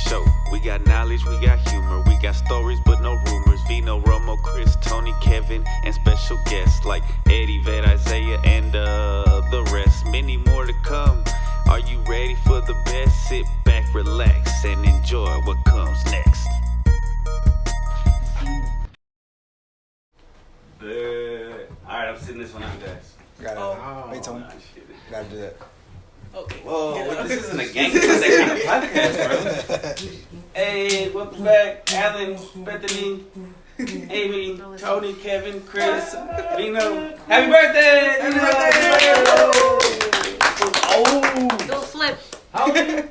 show. We got knowledge, we got humor, we got stories but no rumors. Vino, Romo, Chris, Toney, Kevin, and special guests like Eddie, Vet, Isaiah, and the rest. Many more to come. Are you ready for the best? Sit back, relax, and enjoy what comes next. Alright, I'm sitting this one out, guys. Wait, Tony. Nah, shit. Gotta do that. Okay. Whoa, this isn't a gang, this is that kind of podcast, bro. Hey, welcome back, Alan, Bethany, Amy, Toney, Kevin, Chris, Vino. Happy birthday! Happy birthday! Oh! Don't flip. How old are you?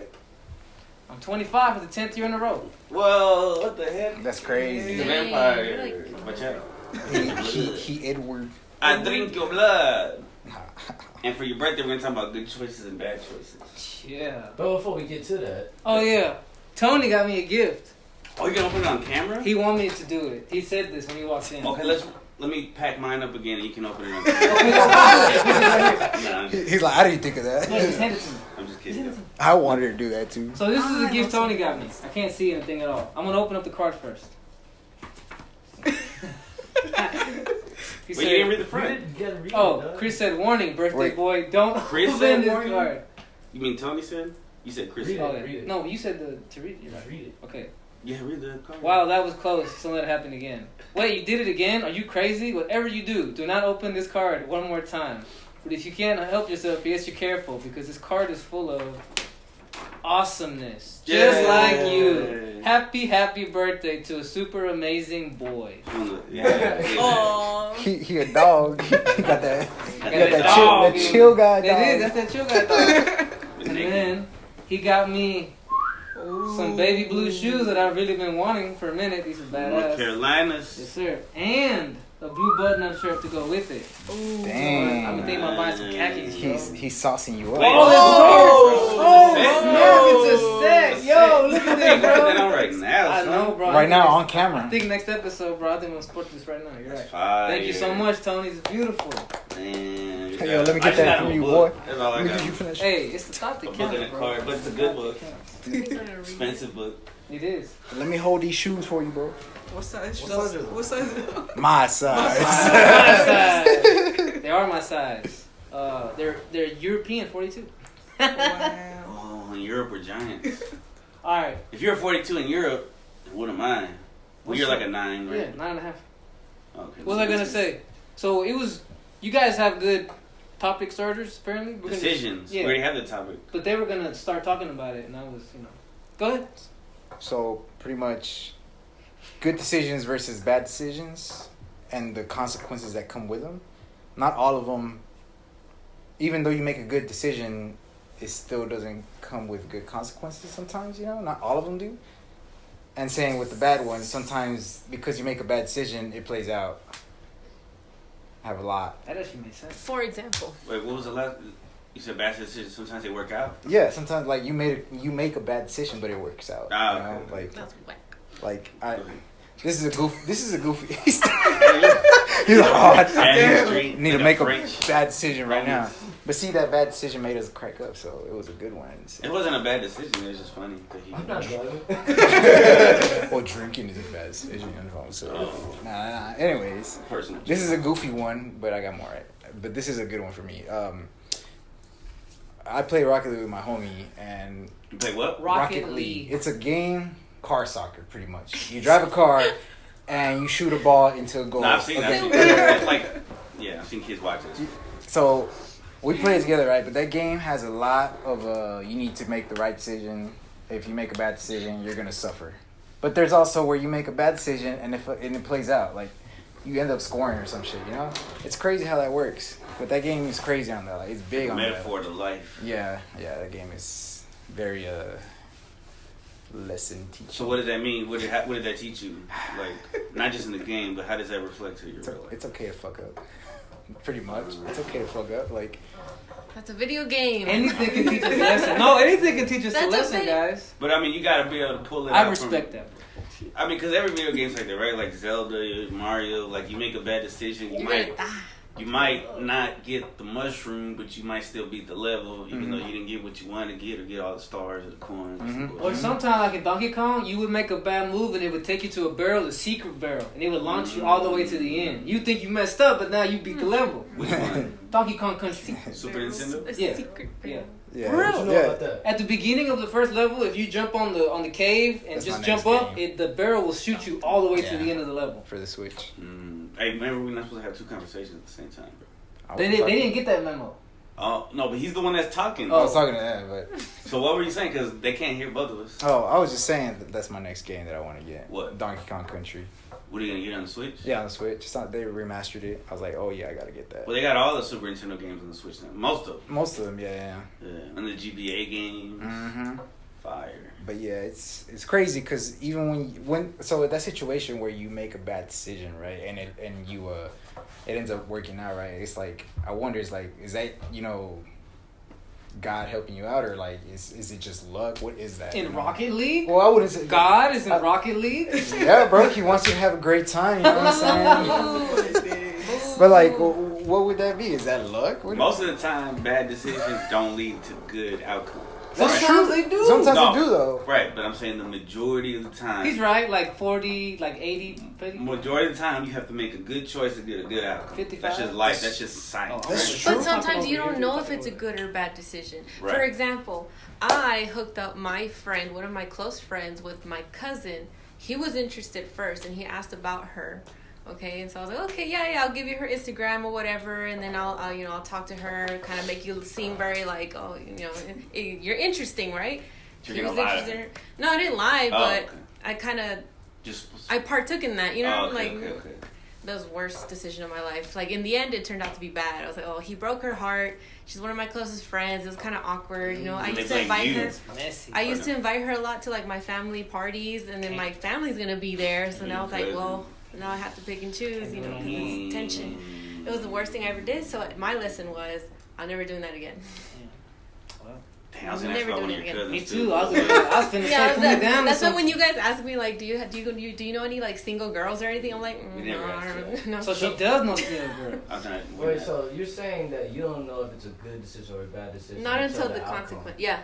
I'm 25 for the 10th year in a row. Whoa, what the heck? That's crazy. The Dang, vampire. you're like- Watch out. He Edward. I drink your blood. And for your birthday, we're going to talk about good choices and bad choices. Yeah. But before we get to that, Oh, yeah. Tony got me a gift. Oh, you're going to put it on camera? He wanted me to do it. He said this when he walked in. Okay, let me pack mine up again and you can open it on camera. Nah, I'm just, He's like, I didn't think of that. No, just hand it to me. I'm just kidding. I wanted to do that too. So this is the gift Tony got me. I can't see anything at all. I'm going to open up the card first. He Wait, you didn't read the front? you gotta read it, Oh, dog. Chris said, warning, birthday Wait. boy, don't Chris open said this warning? card. You mean Tony said? You said Chris Read said. it. Oh, yeah. read it. No, you said to read it. You're Just right. read it. Okay. Yeah, read the card. Wow, that was close. Just don't let it happen again. Wait, you did it again? Are you crazy? Whatever you do not open this card one more time. But if you can't help yourself, yes, you're careful because this card is full of awesomeness. Just Yeah. like you. Happy birthday to a super amazing boy. Yeah. Aww. He a dog. He got that. He got that that chill, dog. that chill guy dog. That is, that's that chill guy dog. And then he got me some baby blue shoes that I've really been wanting for a minute. These are North badass. Carolinas. Yes, sir. And a blue button-up shirt to go with it. Damn. I've been thinking about buying some khakis. He's saucing you up. Wait, Oh, oh, it's a set. Yo, look at Hey, this, put that bro. on right now, I son. know, bro. Right now on I camera. think next episode, bro. I think I'm gonna sport this right now. You're right. That's fire. Thank you so much, Tony. It's beautiful. Man, Hey, yo, let me I get just that got from him a you, book. boy. That's all I Let me got. get you finish. Hey, it's the top that A book counts, in the bro. card, but it's a good book. He's gonna read. Expensive book. It is. Let me hold these shoes for you, bro. What size? What size is it? What size? Is it? My size. My size. They are my size. They're European 42. Wow. Oh, in Europe we're giants. All right. If you're a 42 in Europe, then what am I? Well, you're like a 9, right? Yeah, 9.5. Okay. What was I gonna say? So it was. You guys have good topic starters, apparently. We're gonna- Decisions. Yeah. We already have the topic. But they were gonna start talking about it, and I was, Go ahead. So pretty much, good decisions versus bad decisions, and the consequences that come with them. Not all of them. Even though you make a good decision, it still doesn't come with good consequences. Sometimes, not all of them do. And saying with the bad ones, sometimes because you make a bad decision, it plays out. I have a lot. That actually makes sense. For example. Wait, what was the last? You said bad decisions. Sometimes they work out. Yeah, sometimes like you make a bad decision, but it works out. Ah, you know? okay. That's whack. Like I. Okay. This is a goofy. He's like, oh, Bad street, need like to make a French. bad decision right now. Romance. But see, that bad decision made us crack up, so it was a good one. It wasn't a bad decision. It was just funny. That he, I'm not driving. Well, drinking is a bad decision, so Oh. nah. Anyways, personal. this is a goofy one, but I got more. But this is a good one for me. I play Rocket League with my homie, and You play what? Rocket League. It's a game, car soccer, pretty much. You drive a car, and you shoot a ball into a goal. No, I've seen Okay. that. Like, yeah, I've seen kids watch it. So we play it together, right? But that game has a lot of you need to make the right decision. If you make a bad decision, you're gonna suffer. But there's also where you make a bad decision and it plays out, like you end up scoring or some shit. It's crazy how that works. But that game is crazy on that. Like it's big on that. Metaphor to life. Yeah, that game is very lesson teaching. So what does that mean? What did that teach you? Like, not just in the game, but how does that reflect to your real life? It's okay to fuck up. Pretty much, it's okay to fuck up. Like. That's a video game. Anything can teach us a lesson. No, anything can teach us a That's lesson, okay. guys. But I mean, you gotta be able to pull it out. I respect that. I mean, because every video game's like that, right? Like Zelda, Mario, like you make a bad decision, you You're might gonna die. You might not get the mushroom, but you might still beat the level, even though you didn't get what you wanted to get or get all the stars or the coins. Or sometimes, like in Donkey Kong, you would make a bad move and it would take you to a barrel, a secret barrel, and it would launch you all the way to the end. You think you messed up, but now you beat the level. Which one? Donkey Kong Country. Super Nintendo? A Yeah. secret Yeah. Yeah. For real? What you know about that? At the beginning of the first level, if you jump on the cave and That's just my jump next up, game. the barrel will shoot you all the way to Yeah. the end of the level. For the Switch. Hey, remember we're not supposed to have two conversations at the same time, bro. They didn't get that memo. Oh, no, but he's the one that's talking. I was talking to that, but So what were you saying? Because they can't hear both of us. I was just saying that's my next game that I want to get. What? Donkey Kong Country. What are you going to get on the Switch? Yeah, on the Switch. It's not, they remastered it. I was like, oh yeah, I gotta get that. Well, they got all the Super Nintendo games on the Switch now. Most of them. Most of them, yeah. Yeah. And the GBA games. Mm-hmm. Fire. But yeah, it's crazy because even when so that situation where you make a bad decision, right, and it ends up working out, right? It's like I wonder, is that God helping you out, or like is it just luck? What is that? In Rocket League? Well, I wouldn't say God is in Rocket League? Yeah, bro, he wants you to have a great time. You know what I'm saying? But like, what would that be? Is that luck? Most of the time, bad decisions don't lead to good outcomes. That's Sometimes true. they do. Sometimes No. they do though. Right, but I'm saying the majority of the time. He's right, like 40, like 80, 50. Majority of the time, you have to make a good choice to get a good outcome. 55? That's just life. That's just science. That's true. But sometimes you don't know if it's a good or bad decision. Right. For example, I hooked up my friend, one of my close friends, with my cousin. He was interested first, and he asked about her. Okay, and so I was like, okay, yeah, I'll give you her Instagram or whatever, and then I'll talk to her, kind of make you seem very like, oh, you're interesting, right? You're He gonna was lie. interested in her. No, I didn't lie, Oh, but okay. I Just. partook in that, Oh, okay, like. okay. That was the worst decision of my life. Like, in the end, it turned out to be bad. I was like, oh, he broke her heart. She's one of my closest friends. It was kind of awkward, I They used to blame invite you. her. Messy. I used to invite her a lot to, like, my family parties, and then my family's gonna be there. So now I was like, well, now I have to pick and choose, because it's tension. It was the worst thing I ever did. So my lesson was, I'm never doing that again. Damn, I was gonna ask Never about one doing of it your again. Me cousins too. I was finna say, put me down. that's or why when something. you guys ask me, like, do you know any, like, single girls or anything? I'm like, We no, never I asked don't know. So she does know still, girl. I'm not. Wait, so you're saying that you don't know if it's a good decision or a bad decision? Not until the outcome. consequence. Yeah.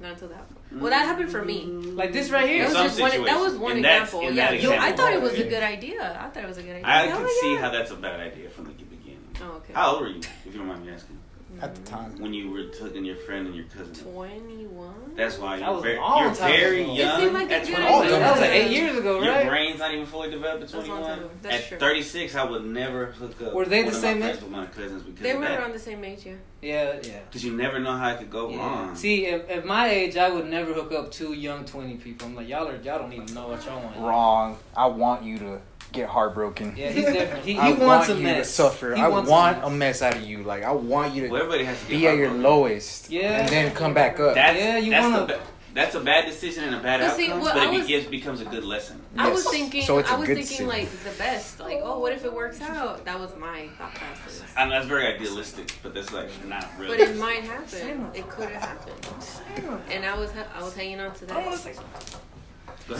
Not until the outcome. Well, that happened for me. Like this right here. In That was some just one. That was situations. one In that- example. in Yeah, that yo, I example, thought it was a right. good idea. I thought it was a good idea. I Oh, can see yeah. how that's a bad idea from the beginning. Oh, okay. How old were you, if you don't mind me asking? At the time. When you were taking your friend and your cousin? 21. That's why That you're was a very, long you're time very ago. young It seemed like a at good 21. idea. That was like 8 years ago, Your right? brain's not even fully developed at That's a long 21. time ago. That's At true. 36, I would never hook up. Were they one the of same my age? friends with my cousins because They of were that. around the same age, yeah. Yeah. Because you never know how it could go Yeah. wrong. See, at my age, I would never hook up two young 20 people. I'm like, y'all don't even know what y'all want. Wrong. I want you to get heartbroken. Yeah, he's different. He I wants a want you mess. to suffer. He I wants want a mess out of you. Like I want you Well, to everybody has to get be at your heartbroken. lowest, Yeah. and then come back up. That's, Yeah, you that's, wanna- that's a bad decision and a bad But outcome, see, what but I was- it becomes a good lesson. I was Yes. thinking, So it's a good decision. like the best. Like, oh, what if it works out? That was my thought process. I know that's very idealistic, but that's like not really. But it might happen. It could have happened. And I was hanging on to that. Go ahead.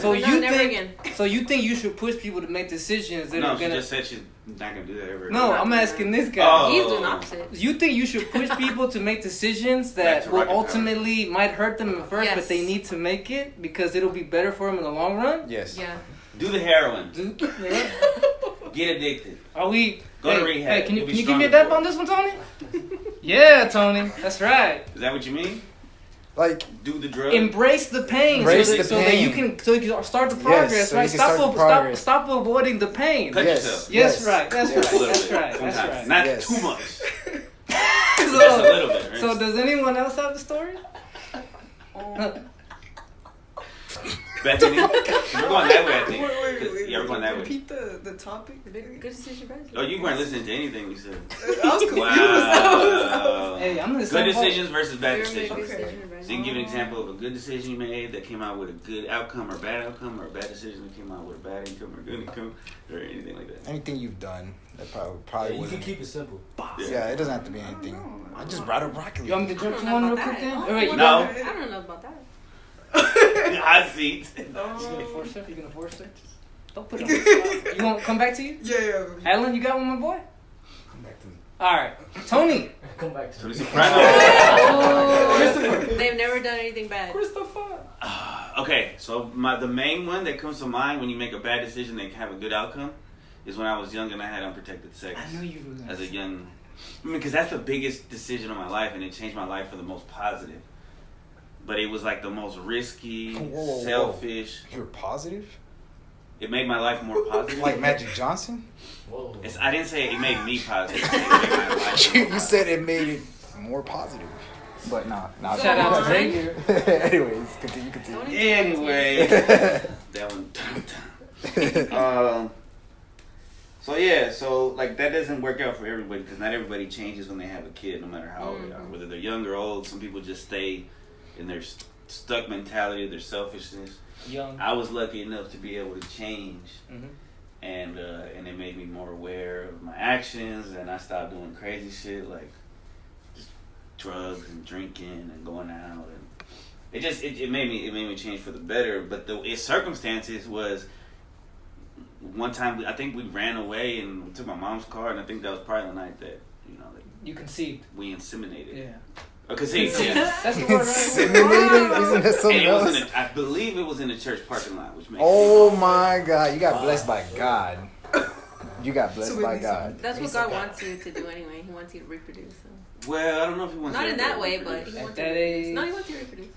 So No, you never think? again. So you think you should push people to make decisions that no, are she gonna? just said she's not gonna do that ever. No, I'm asking this guy. Oh. He's doing the opposite. You think you should push people to make decisions Back that to will rocket power. ultimately might hurt them at first, Yes. but they need to make it because it'll be better for them in the long run? Yes. Yeah. Do the heroin. Yeah. Get addicted. Are we? Go to hey, rehab. Hey, can you You'll be give me a stronger dap for on it. this one, Tony? Yeah, Tony. That's right. Is that what you mean? Like Do the drug. Embrace the pain, Embrace so, the that you pain. can start the progress, so right? you can start the Stop progress. stop avoiding the pain. Cut Yes. yourself. Yes, right. That's Yes. A little right. That's bit, right. That's sometimes. right. Not Yes. too much. Just a So, little bit. Right? so does anyone else have the story? Bethany, you're going that way, I think. Yeah, we're going that way. Repeat the topic. Good decision, bad Oh, you weren't listening to anything we said. I was confused. Wow. Hey, I'm gonna Good say decisions versus bad decisions. Good Okay. decision, bad So you can give an example of a good decision you made that came out with a good outcome or bad outcome, or a bad decision that came out with a bad income or good income, or anything like that. anything you've done, that probably Yeah, you wasn't. can keep it simple. Yeah, it doesn't have to be anything. I just brought up broccoli. You want me to I jump don't to know one real about quick that. then? Oh, All right, you No. got I don't know about that. Hot seat. You gonna force her? You gonna force her? Don't put it on the spot. You want to come back to you? Yeah. Alan, you got one, my boy? Come back to me. All right, Toney. Come back to Tony me. Soprano. Oh, they've never done anything bad. Okay, so the main one that comes to mind when you make a bad decision that can have a good outcome is when I was young and I had unprotected sex. I knew you were gonna As a say young, I mean, because that's the biggest decision of my life, and it changed my life for the most positive. But it was like the most risky, Whoa. selfish. You were positive? It made my life more positive. Like Magic Johnson? Whoa. I didn't say it made me positive. It made my life more You positive. said it made it more positive. But nah. Shout out to Xavier. Anyways, continue. Tony- Anyway, that one. So yeah, so like that doesn't work out for everybody because not everybody changes when they have a kid, no matter how old they are, whether they're young or old. Some people just stay in their stuck mentality, their selfishness. Young. I was lucky enough to be able to change, Mhm. and it made me more aware of my actions, and I stopped doing crazy shit like just drugs and drinking and going out, and it made me change for the better. But its circumstances was one time I think we ran away and we took my mom's car, and I think that was probably the night that You conceived. we inseminated. Yeah. Conceived. Yeah. That's the word, right? Inseminated? Isn't that And something it was else? I believe it was in a church parking lot, which makes Oh my God. You got blessed by God. You got blessed So by maybe God. That's what God wants you to do anyway. He wants you to reproduce. So. Well, I don't know if he wants Not to in ever that way, but reproduce. he wants At you to that reproduce. age. No, he wants you to reproduce.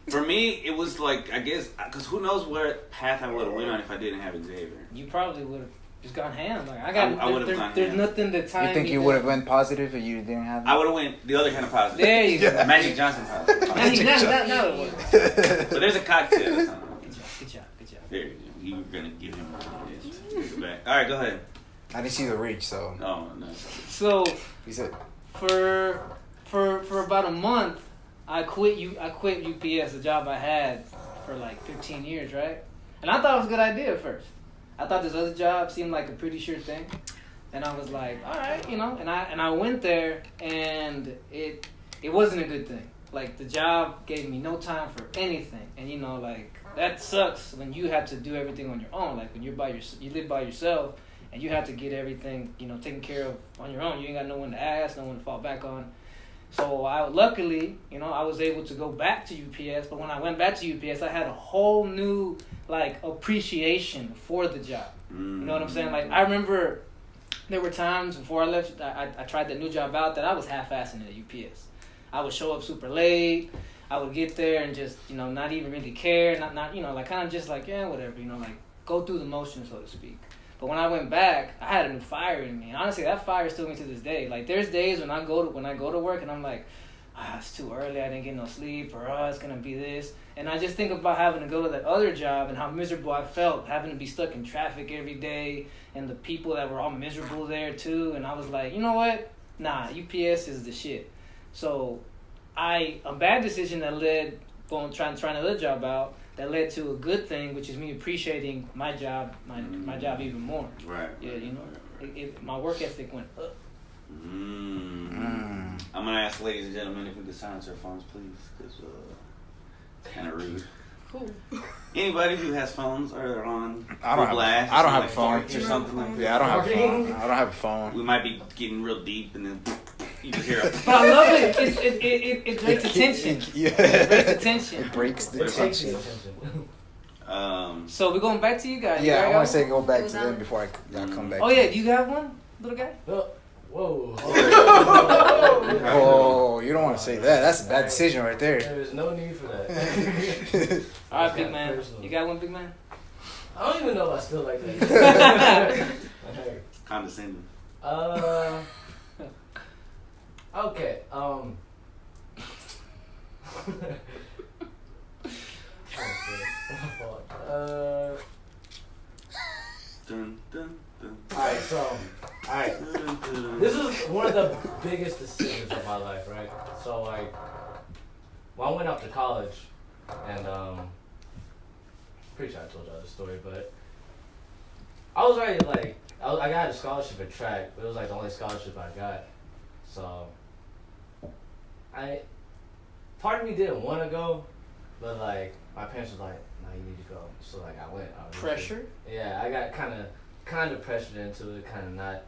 For me, it was like, I guess, because who knows what path I would have went on if I didn't have Xavier. You probably would have just gone ham. Like I would've gone There's ham. nothing to time. You think you would have went positive if you didn't have I would have went the other kind of positive. There you go. Magic Johnson positive. Now it works. But there's a cocktail or something. Good job. There you go. You were going to give him this. Take it back. All right, go ahead. I didn't see the reach, so Oh, no. So he said, for about a month, I quit UPS, the job I had for like 15 years, right? And I thought it was a good idea at first. I thought this other job seemed like a pretty sure thing, and I was like, all right, and I went there, and it wasn't a good thing. Like the job gave me no time for anything, and like that sucks when you have to do everything on your own. Like when you live by yourself, and you have to get everything taken care of on your own. You ain't got no one to ask, no one to fall back on. So luckily, I was able to go back to UPS. But when I went back to UPS, I had a whole new appreciation for the job. You know what I'm saying? Like I remember there were times before I left, I tried that new job out that I was half-assing it at UPS. I would show up super late. I would get there and just not even really care, not kind of just yeah, whatever, go through the motions, so to speak. But when I went back, I had a new fire in me. And honestly, that fire is still me to this day. Like there's days when I go to work and I'm like, it's too early, I didn't get no sleep, or it's gonna be this. And I just think about having to go to that other job and how miserable I felt, having to be stuck in traffic every day, and the people that were all miserable there too. And I was like, you know what? Nah, UPS is the shit. So a bad decision that led trying another job out, that led to a good thing, which is me appreciating my job, my job even more. Right. Yeah, my work ethic went up. I'm going to ask ladies and gentlemen if we could silence our phones, please, because it's kind of rude. Cool. Anybody who has phones or on I don't have- blast, I don't or have a phone. farts or something like that. yeah, I don't have a phone. I don't have a phone. We might be getting real deep, and then you just hear a But I love it. It breaks the tension. It breaks the tension. It breaks the What if I- Takes the tension. attention. So we're going back to you guys. Yeah, You I guys want got to say go back Who's to on? them before I come back. one? Oh to yeah, you. do you have one, little guy? Whoa. Oh, you don't want to say that. That's a bad decision right there. There is no need for that. All right, big Kinda man. personal. You got one, big man? I don't even know if I still like that. condescending. Okay. Dun, dun, dun, Alright, so, dun, dun. this is one of the biggest decisions of my life, right? So, I went off to college, and, pretty sure I told y'all this story, but I was already, I got a scholarship at track, but it was, the only scholarship I got, so, part of me didn't want to go, but, my parents were like, no, you need to go, so, I went. Pressure? Yeah, I got kind of pressured into it, kind of not.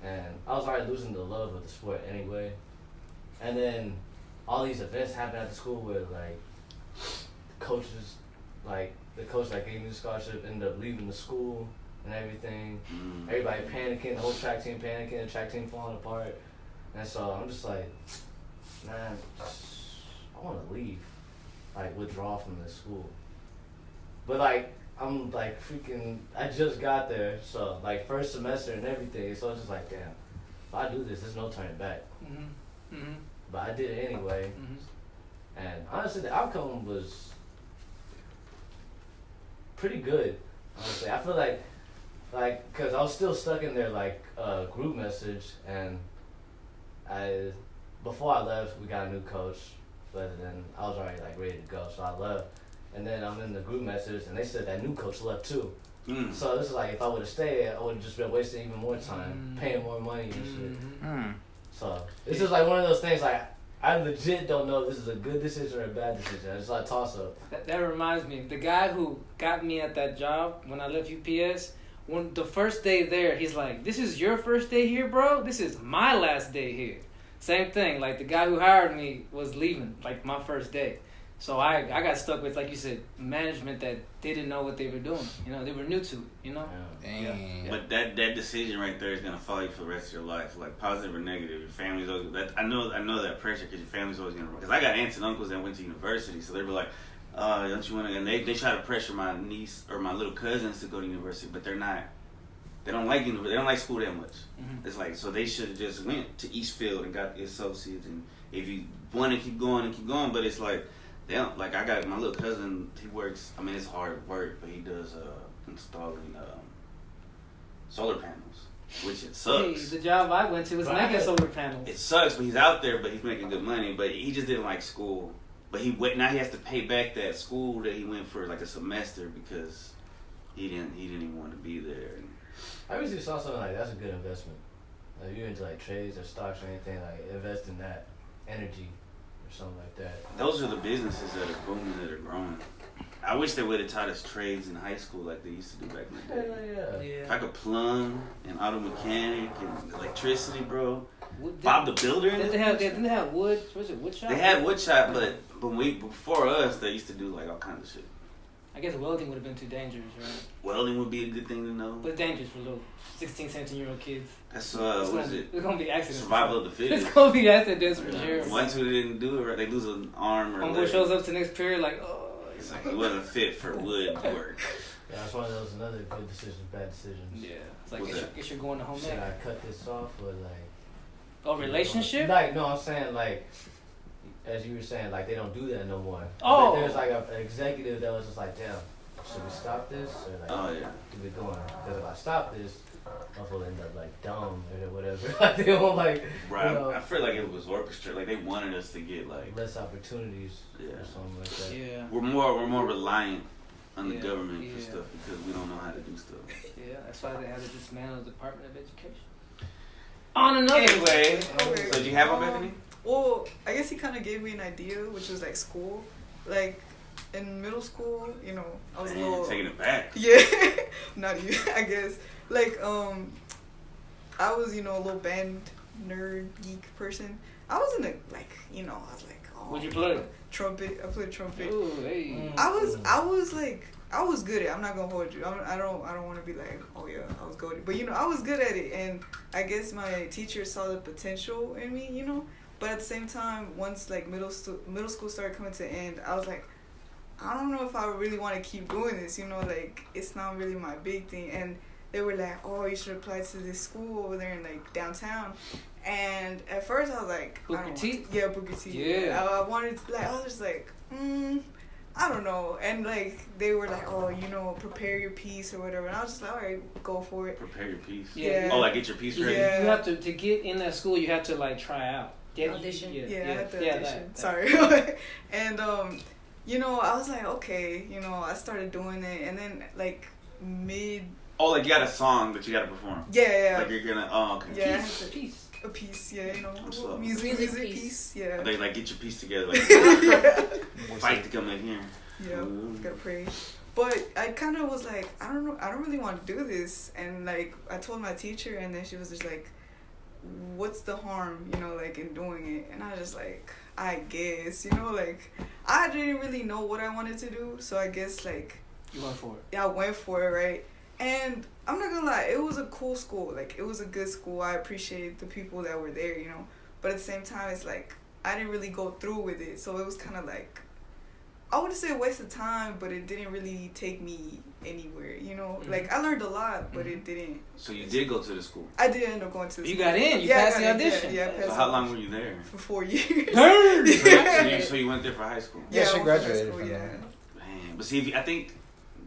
and I was already losing the love of the sport anyway. And then all these events happened at the school where like coaches, like the coach that gave me the scholarship ended up leaving the school and everything. Everybody panicking, the whole track team panicking, the track team falling apart. And so I'm just like, man, I want to leave, like withdraw from this school. But like, I'm like freaking, I just got there, so like first semester and everything, so it's just like, damn, if I do this, there's no turning back. But I did it anyway, and honestly, the outcome was pretty good. Honestly, I feel like, cause I was still stuck in their like group message, and before I left, we got a new coach, but then I was already like ready to go, so I left. And then I'm in the group message, and they said that new coach left too. So this is like, if I would have stayed, I would have just been wasting even more time, paying more money and shit. So it's just like one of those things. Like I legit don't know if this is a good decision or a bad decision. It's like a toss up. That reminds me, the guy who got me at that job when I left UPS. When the first day there, he's like, "This is your first day here, bro. This is my last day here." Same thing. Like the guy who hired me was leaving, like my first day. So I got stuck with, like you said, management that didn't know what they were doing. You know, they were new to it, you know? Yeah. But that decision right there is going to follow you for the rest of your life, like positive or negative. Your family's always, I know that pressure because your family's always going to, because I got aunts and uncles that went to university, so they were like, don't you want to, and they try to pressure my niece or my little cousins to go to university, but they're not, they don't like university, they don't like school that much. It's like, so they should have just went to Eastfield and got the associates, and if you want to keep going, but it's like, they don't, like I got my little cousin, he works, I mean it's hard work, but he does installing solar panels, which it sucks. Hey, the job I went to was making solar panels. It sucks, but he's out there, but he's making good money, but he just didn't like school. But now he has to pay back that school that he went for like a semester because he didn't even want to be there. I recently saw something like that's a good investment. Like if you're into like trades or stocks or anything, like invest in that energy. Something like that. Those are the businesses that are booming, that are growing. I wish they would have taught us trades in high school like they used to do back in the day. Yeah. If I could plumb and auto mechanic and electricity, bro. Bob the Builder. Didn't they have wood? Was it wood shop? They had wood shop, but before us, they used to do like all kinds of shit. I guess welding would have been too dangerous, right? Welding would be a good thing to know. But dangerous for little 16, 17-year-old kids. That's what is it? There's gonna be accidents. Survival of the fittest. There's gonna be accidents for sure. Once who didn't do it right, they lose an arm or a Homeboy leg. shows up to next period like, oh. It's like he wasn't fit for wood work. Yeah, that's one of those another good decisions, bad decisions. Yeah, it's like guess you're going to home Should ec. I cut this off or like? Oh, relationship? Like no, I'm saying like, as you were saying, like they don't do that no more. Oh. Like, there's like an executive that was just like, damn, should we stop this or like? Oh yeah. Keep it going because if I stop this, I'll end up like dumb or whatever. Like they won't like. Right. You know, I feel like it was orchestrated. Like they wanted us to get like less opportunities Yeah. or something like that. Yeah. we're more reliant on the Yeah, government for yeah. stuff because we don't know how to do stuff. Yeah, that's why they had to dismantle the Department of Education. On another. Anyway, Okay. so did you have one, Bethany? Well, I guess he kind of gave me an idea, which was like school. Like in middle school, you know, I was a Man, little taking it back. Yeah, not you, I guess. Like I was, you know, a little band nerd geek person. I wasn't I was like, oh. What'd you play? Trumpet. I played trumpet. Ooh, hey. I was good at it. I'm not gonna hold you. I don't want to be like, oh yeah, I was good. But you know, I was good at it, and I guess my teacher saw the potential in me. You know, but at the same time, once like middle school started coming to an end, I was like, I don't know if I really want to keep doing this. You know, like it's not really my big thing. And they were like, oh, you should apply to this school over there in like downtown. And at first I was like, Booker T? Yeah, Booker T. Yeah. I wanted to, like, I was just like, I don't know. And like they were like, oh, you know, prepare your piece or whatever. And I was just like, all right, go for it. Prepare your piece. Yeah. Oh, like get your piece ready. Yeah. You have to get in that school. You have to like try out. Audition. Yeah, I had to audition. That. Sorry. And you know, I was like, okay, you know, I started doing it, and then like Oh, like you got a song that you got to perform. Yeah. Like you're gonna. Oh, okay. Yeah. Piece. A piece, yeah, you know, What's up? music piece, yeah. They like get your piece together. Like Yeah. fight to come in here. Yeah, Ooh. gotta pray. But I kind of was like, I don't know, I don't really want to do this. And like, I told my teacher, and then she was just like, what's the harm, you know, like in doing it? And I was just like, I guess, you know, like I didn't really know what I wanted to do, so I guess like You went for it. yeah, I went for it, right? And I'm not gonna lie, it was a cool school. Like, it was a good school. I appreciate the people that were there, you know. But at the same time, it's like, I didn't really go through with it. So it was kind of like, I wouldn't say a waste of time, but it didn't really take me anywhere, you know. Mm-hmm. Like, I learned a lot, but it didn't. So you did go to the school. I did end up going to the You school. got in. You Yeah, passed I the got in, audition. Yeah, I passed So how long were you there? for 4 years. So you went there for high school. Yeah, she I went for high graduated school, from yeah. there. Man, but see, I think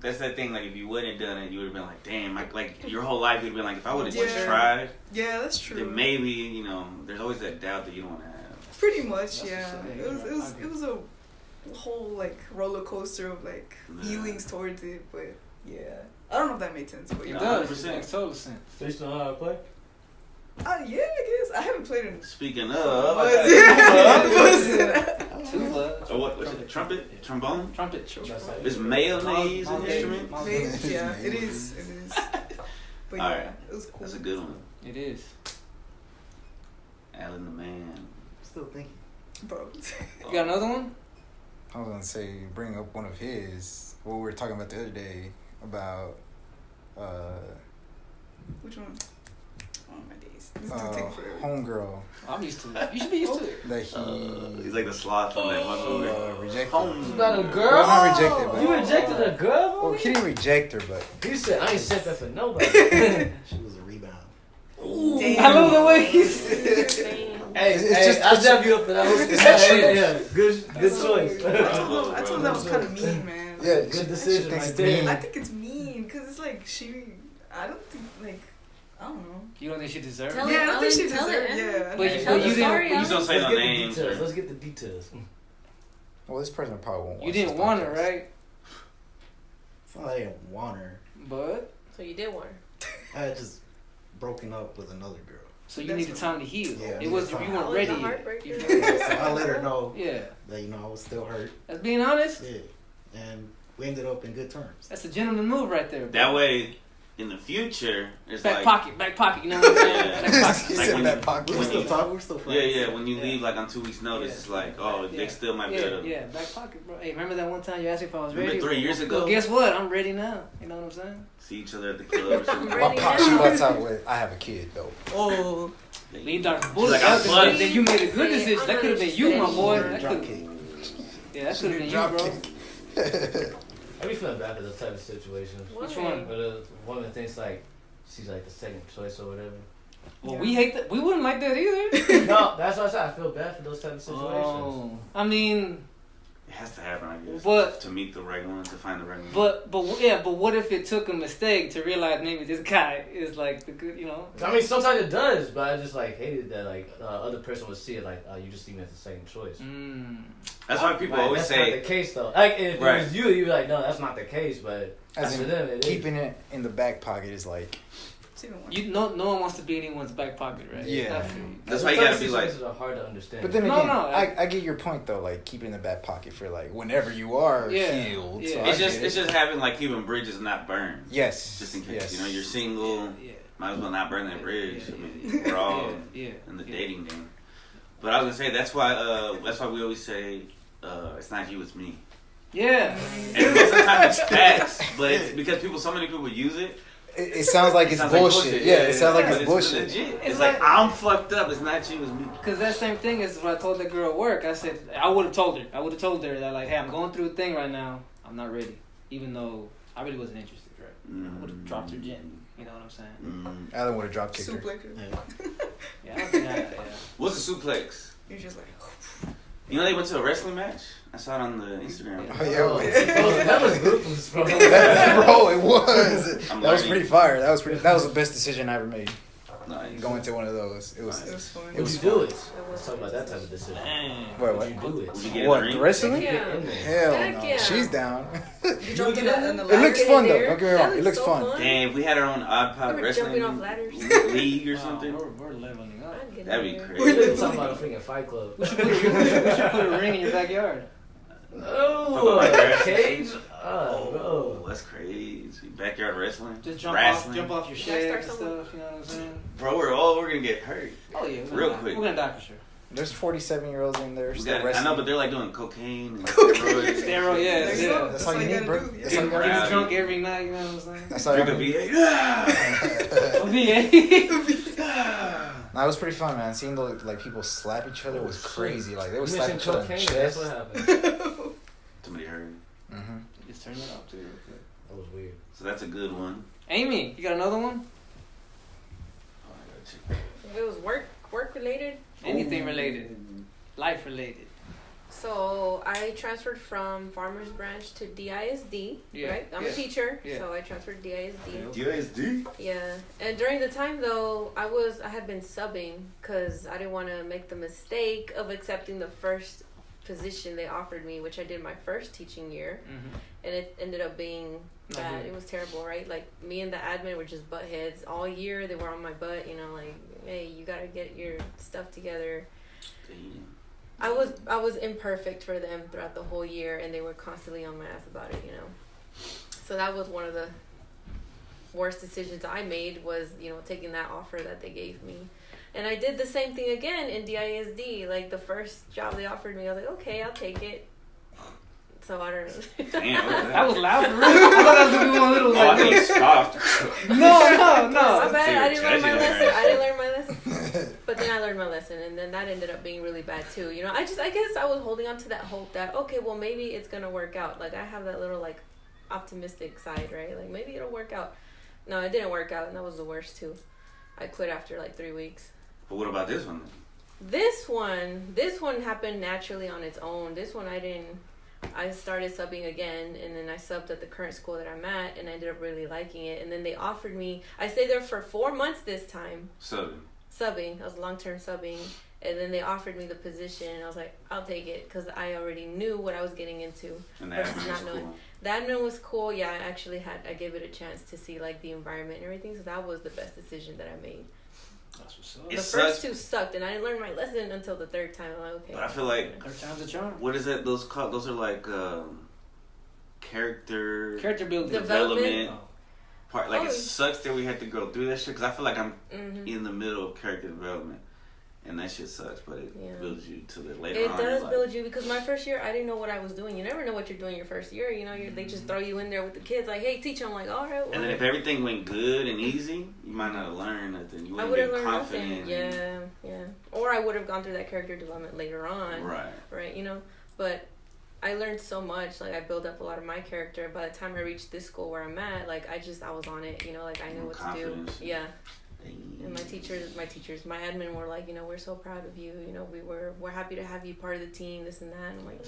that's that thing. Like, if you wouldn't have done it, you would have been like, damn. Like your whole life, you'd have been like, if I would have just Yeah. tried, Yeah, that's true. then maybe, you know, there's always that doubt that you don't want to have. Pretty much, That's yeah. what's up, yeah, It was a whole like roller coaster of like Yeah. feelings towards it, but yeah, I don't know if that made sense, but It Yeah, yeah. does. 100%. It makes total sense. So you still know how to play? Yeah, I guess I haven't played in. Speaking But- of, Tuba. or what's it? Trumpet, trombone. Trumpet. Is mayonnaise an Mom- instrument? Mom- Maybe, yeah, it is. It is. But yeah, Alright. it was cool. That's a good one. It is. Alan the man. Still thinking. Bro. You got another one? I was gonna say, bring up one of his. What we were talking about the other day about Which one? Oh my days. This dude take forever. homegirl I'm used to it. You should be used to it. that he He's like the sloth on that one movie. rejected. Home. About a girl? Well, not rejected, but You rejected a girl? well, he didn't reject her, but He said, I ain't sent that for nobody. She was a rebound. Damn. I love the way he's. Hey, It's just- I'll jab you up for that. It's Yeah, the truth. yeah, good choice. I told him that was kind of mean, man. yeah, Good she decision thinks right it's there. mean. I think it's mean because it's like I don't think like I don't know. You don't think she deserves Tell it? Yeah, I don't think she Tell it, deserved. man. Yeah, But I you- know. but you didn't- Sorry, You just don't say Let's no get the names. details. Let's get the details. Well, this person probably won't. You watch didn't this want her, podcast. right? It's not like I didn't want her. But So you did want her. I had just broken up with another girl. so you That's needed what- time to heal. Yeah, It was you time. weren't That was ready. the yet. heartbreaker. You feel me? So I let her know Yeah, that, you know, I was still hurt. that's being honest. Yeah. And we ended up in good terms. That's a gentleman move right there. Bro. That way, in the future, it's Back like pocket. You know what I'm saying? Yeah. Back He pocket. Like said when that you- pocket. We're when still you- talking. We're still friends. yeah. When you Yeah. leave like on 2 weeks' notice, Yeah. it's like, oh, Yeah. they still might be Yeah, able to. yeah, back pocket, bro. Hey, remember that one time you asked me if I was Remember ready? 3 years ago? Well, guess what? I'm ready now. You know what I'm saying? See each other at the club or something. I'm My ready pop, now. she butts out with, I have a kid though. Oh, Leave Dr. She's Bullet. like, I'm That flooded. then you made a good decision. I'm That not could have been you, my interested boy. anymore. That Drop could. kick. Yeah, that could have been you, Drop bro. kick. I be feeling bad for those type of situations. Which one? Where the woman thinks like she's like the second choice or whatever. Well, Yeah. we hate that. We wouldn't like that either. No, that's what I said. I feel bad for those type of situations. Oh, I mean, It has to happen, I guess. But- to meet the right one, to find the right one. but what if it took a mistake to realize maybe this guy is like the good, you know? I mean, sometimes it does, but I just like hated that like other person would see it like you just see me as the second choice. Mm. That's why people Like, always that's say. not the case though. Like if Right. it was you, you'd be like, no, that's not the case. But As for in, them, it is. keeping it in the back pocket is like, it's even worse. No one wants to be in anyone's back pocket, right? Yeah. I feel you. That's why you gotta be like. Situations are hard to understand. but then No, again, no, I get your point though. Like keeping it in the back pocket for like whenever you are Yeah, healed. yeah. So I It's get just it. having like keeping bridges not burned. Yes. Just in case, Yes. you know, you're single. Yeah. Might as well not burn that Yeah, bridge. yeah, I mean, yeah. we're all Yeah. in the yeah. dating game. But I was gonna say that's why we always say it's not you, it's me. Yeah. And most of the time it's facts, but it's because so many people use it. It sounds like it's sounds like bullshit. Yeah, it sounds like but it's bullshit. Legit. It's It's like like- I'm fucked up. It's not you, it's me. Because that same thing is what I told that girl at work. I said, I would have told her. I would have told her that, like, hey, I'm going through a thing right now. I'm not ready. Even though I really wasn't interested, right? I would have dropped her gently. You know what I'm saying? Alan would have drop kicked her. Suplex. Yeah. Yeah, I don't think yeah. What's a suplex? You're just like, You know they went to a wrestling match? I saw it on the Instagram. Oh yeah, Oh, wait. that was ruthless, bro. Bro, it was. I'm That was learning. pretty fire. That was the best decision I ever made. Nice. Going to one of those. It it was. was fun. It was Would you do it? Let's talk about that type of decision. Dang. Wait, Would what? you do it? Would you get in What, the ring? the wrestling? Yeah. Get in there. Hell Heck no. yeah. She's down. You jumped in the It looks Get fun in though. there. Don't get me wrong. That It looks so fun. Damn, if we had our own odd We pop were wrestling jumping off ladders. league or Wow, something, we're leveling up. I'd get that'd in be there. We're crazy. talking about a freaking fight club. We should put a ring in your backyard. Oh, Fuck a my grass. cage? Oh, Bro. that's that's crazy. Backyard wrestling. Just jump wrestling. off your Yeah, shed start and stuff. somewhere. You know what I'm saying? Bro, we're gonna get hurt. Oh yeah, Real quick. We're gonna die for sure. There's 47-year-olds in there We still got, I wrestling. know, but they're like doing cocaine and steroids. Steroid, yeah, That's yeah. all- That's all you gotta need, bro. do. That's all you Get gotta Right. drunk every night. You know what I'm saying? That's all Drink a you V8. Oh, yeah. Nah, it was pretty fun, man. Seeing the like people slap each other was crazy. Like they would You slap mentioned each other in the cocaine. That's chest. what happened. Somebody heard. Mm-hmm. Just turn that off too. Real quick. That was weird. So that's a good one. Amy, you got another one? Oh, I gotta check. If it was work related. Anything related, life related. So I transferred from Farmers Branch to DISD. Yeah, Right. I'm yeah, a teacher, yeah. so I transferred to DISD. USD? Yeah, and during the time though, I had been subbing because I didn't want to make the mistake of accepting the first position they offered me, which I did my first teaching year, Mm-hmm. and it ended up being Not bad. good. It was terrible, right? Like me and the admin were just butt heads all year. They were on my butt, you know, like, hey, you gotta get your stuff together. Damn. I was imperfect for them throughout the whole year, and they were constantly on my ass about it, you know. So that was one of the worst decisions I made, was, you know, taking that offer that they gave me. And I did the same thing again in DISD. Like the first job they offered me, I was like, okay, I'll take it. So I don't know. Damn, what was That was loud for real. I thought that was gonna be one of those Oh, I like. think he scoffed. No. My bad. I didn't learn my judging lesson. her. I didn't learn my lesson. But then I learned my lesson, and then that ended up being really bad too. You know, I guess I was holding on to that hope that, okay, well, maybe it's gonna work out. Like I have that little like optimistic side, right? Like maybe it'll work out. No, it didn't work out, and that was the worst too. I quit after like 3 weeks. But what about this one? This one happened naturally on its own. This one I started subbing again, and then I subbed at the current school that I'm at, and I ended up really liking it. And then they offered me, I stayed there for 4 months this time, subbing. I was long-term subbing, and then they offered me the position, and I was like, I'll take it, because I already knew what I was getting into. And that Versus was not knowing. cool. The admin was cool. Yeah, I gave it a chance to see like the environment and everything, so that was the best decision that I made. That's what's up. It The sucks. first two sucked, and I didn't learn my lesson until the third time. I'm like, okay. But I feel like, Third time's a charm. what is that? Those called? Those are like character Character building. development Oh. part. Like Oh. it sucks that we had to go through that shit, because I feel like I'm Mhm. in the middle of character development, and that shit sucks. But it Yeah. builds you to the later It on. does you're build you, because my first year I didn't know what I was doing. You never know what you're doing your first year. You know, they just throw you in there with the kids like, hey, teach them. Like, all right. Well, And then if everything went good and easy, you might not have learned nothing. You I wouldn't would have been learned confident. nothing. Yeah. Or I would have gone through that character development later on. Right. You know, but I learned so much. Like I built up a lot of my character. By the time I reached this school where I'm at, like I was on it. You know, like I knew More what confidence. to do. Yeah. Damn. And my teachers, my admin were like, you know, we're so proud of you. You know, we're happy to have you part of the team. This and that. And I'm like,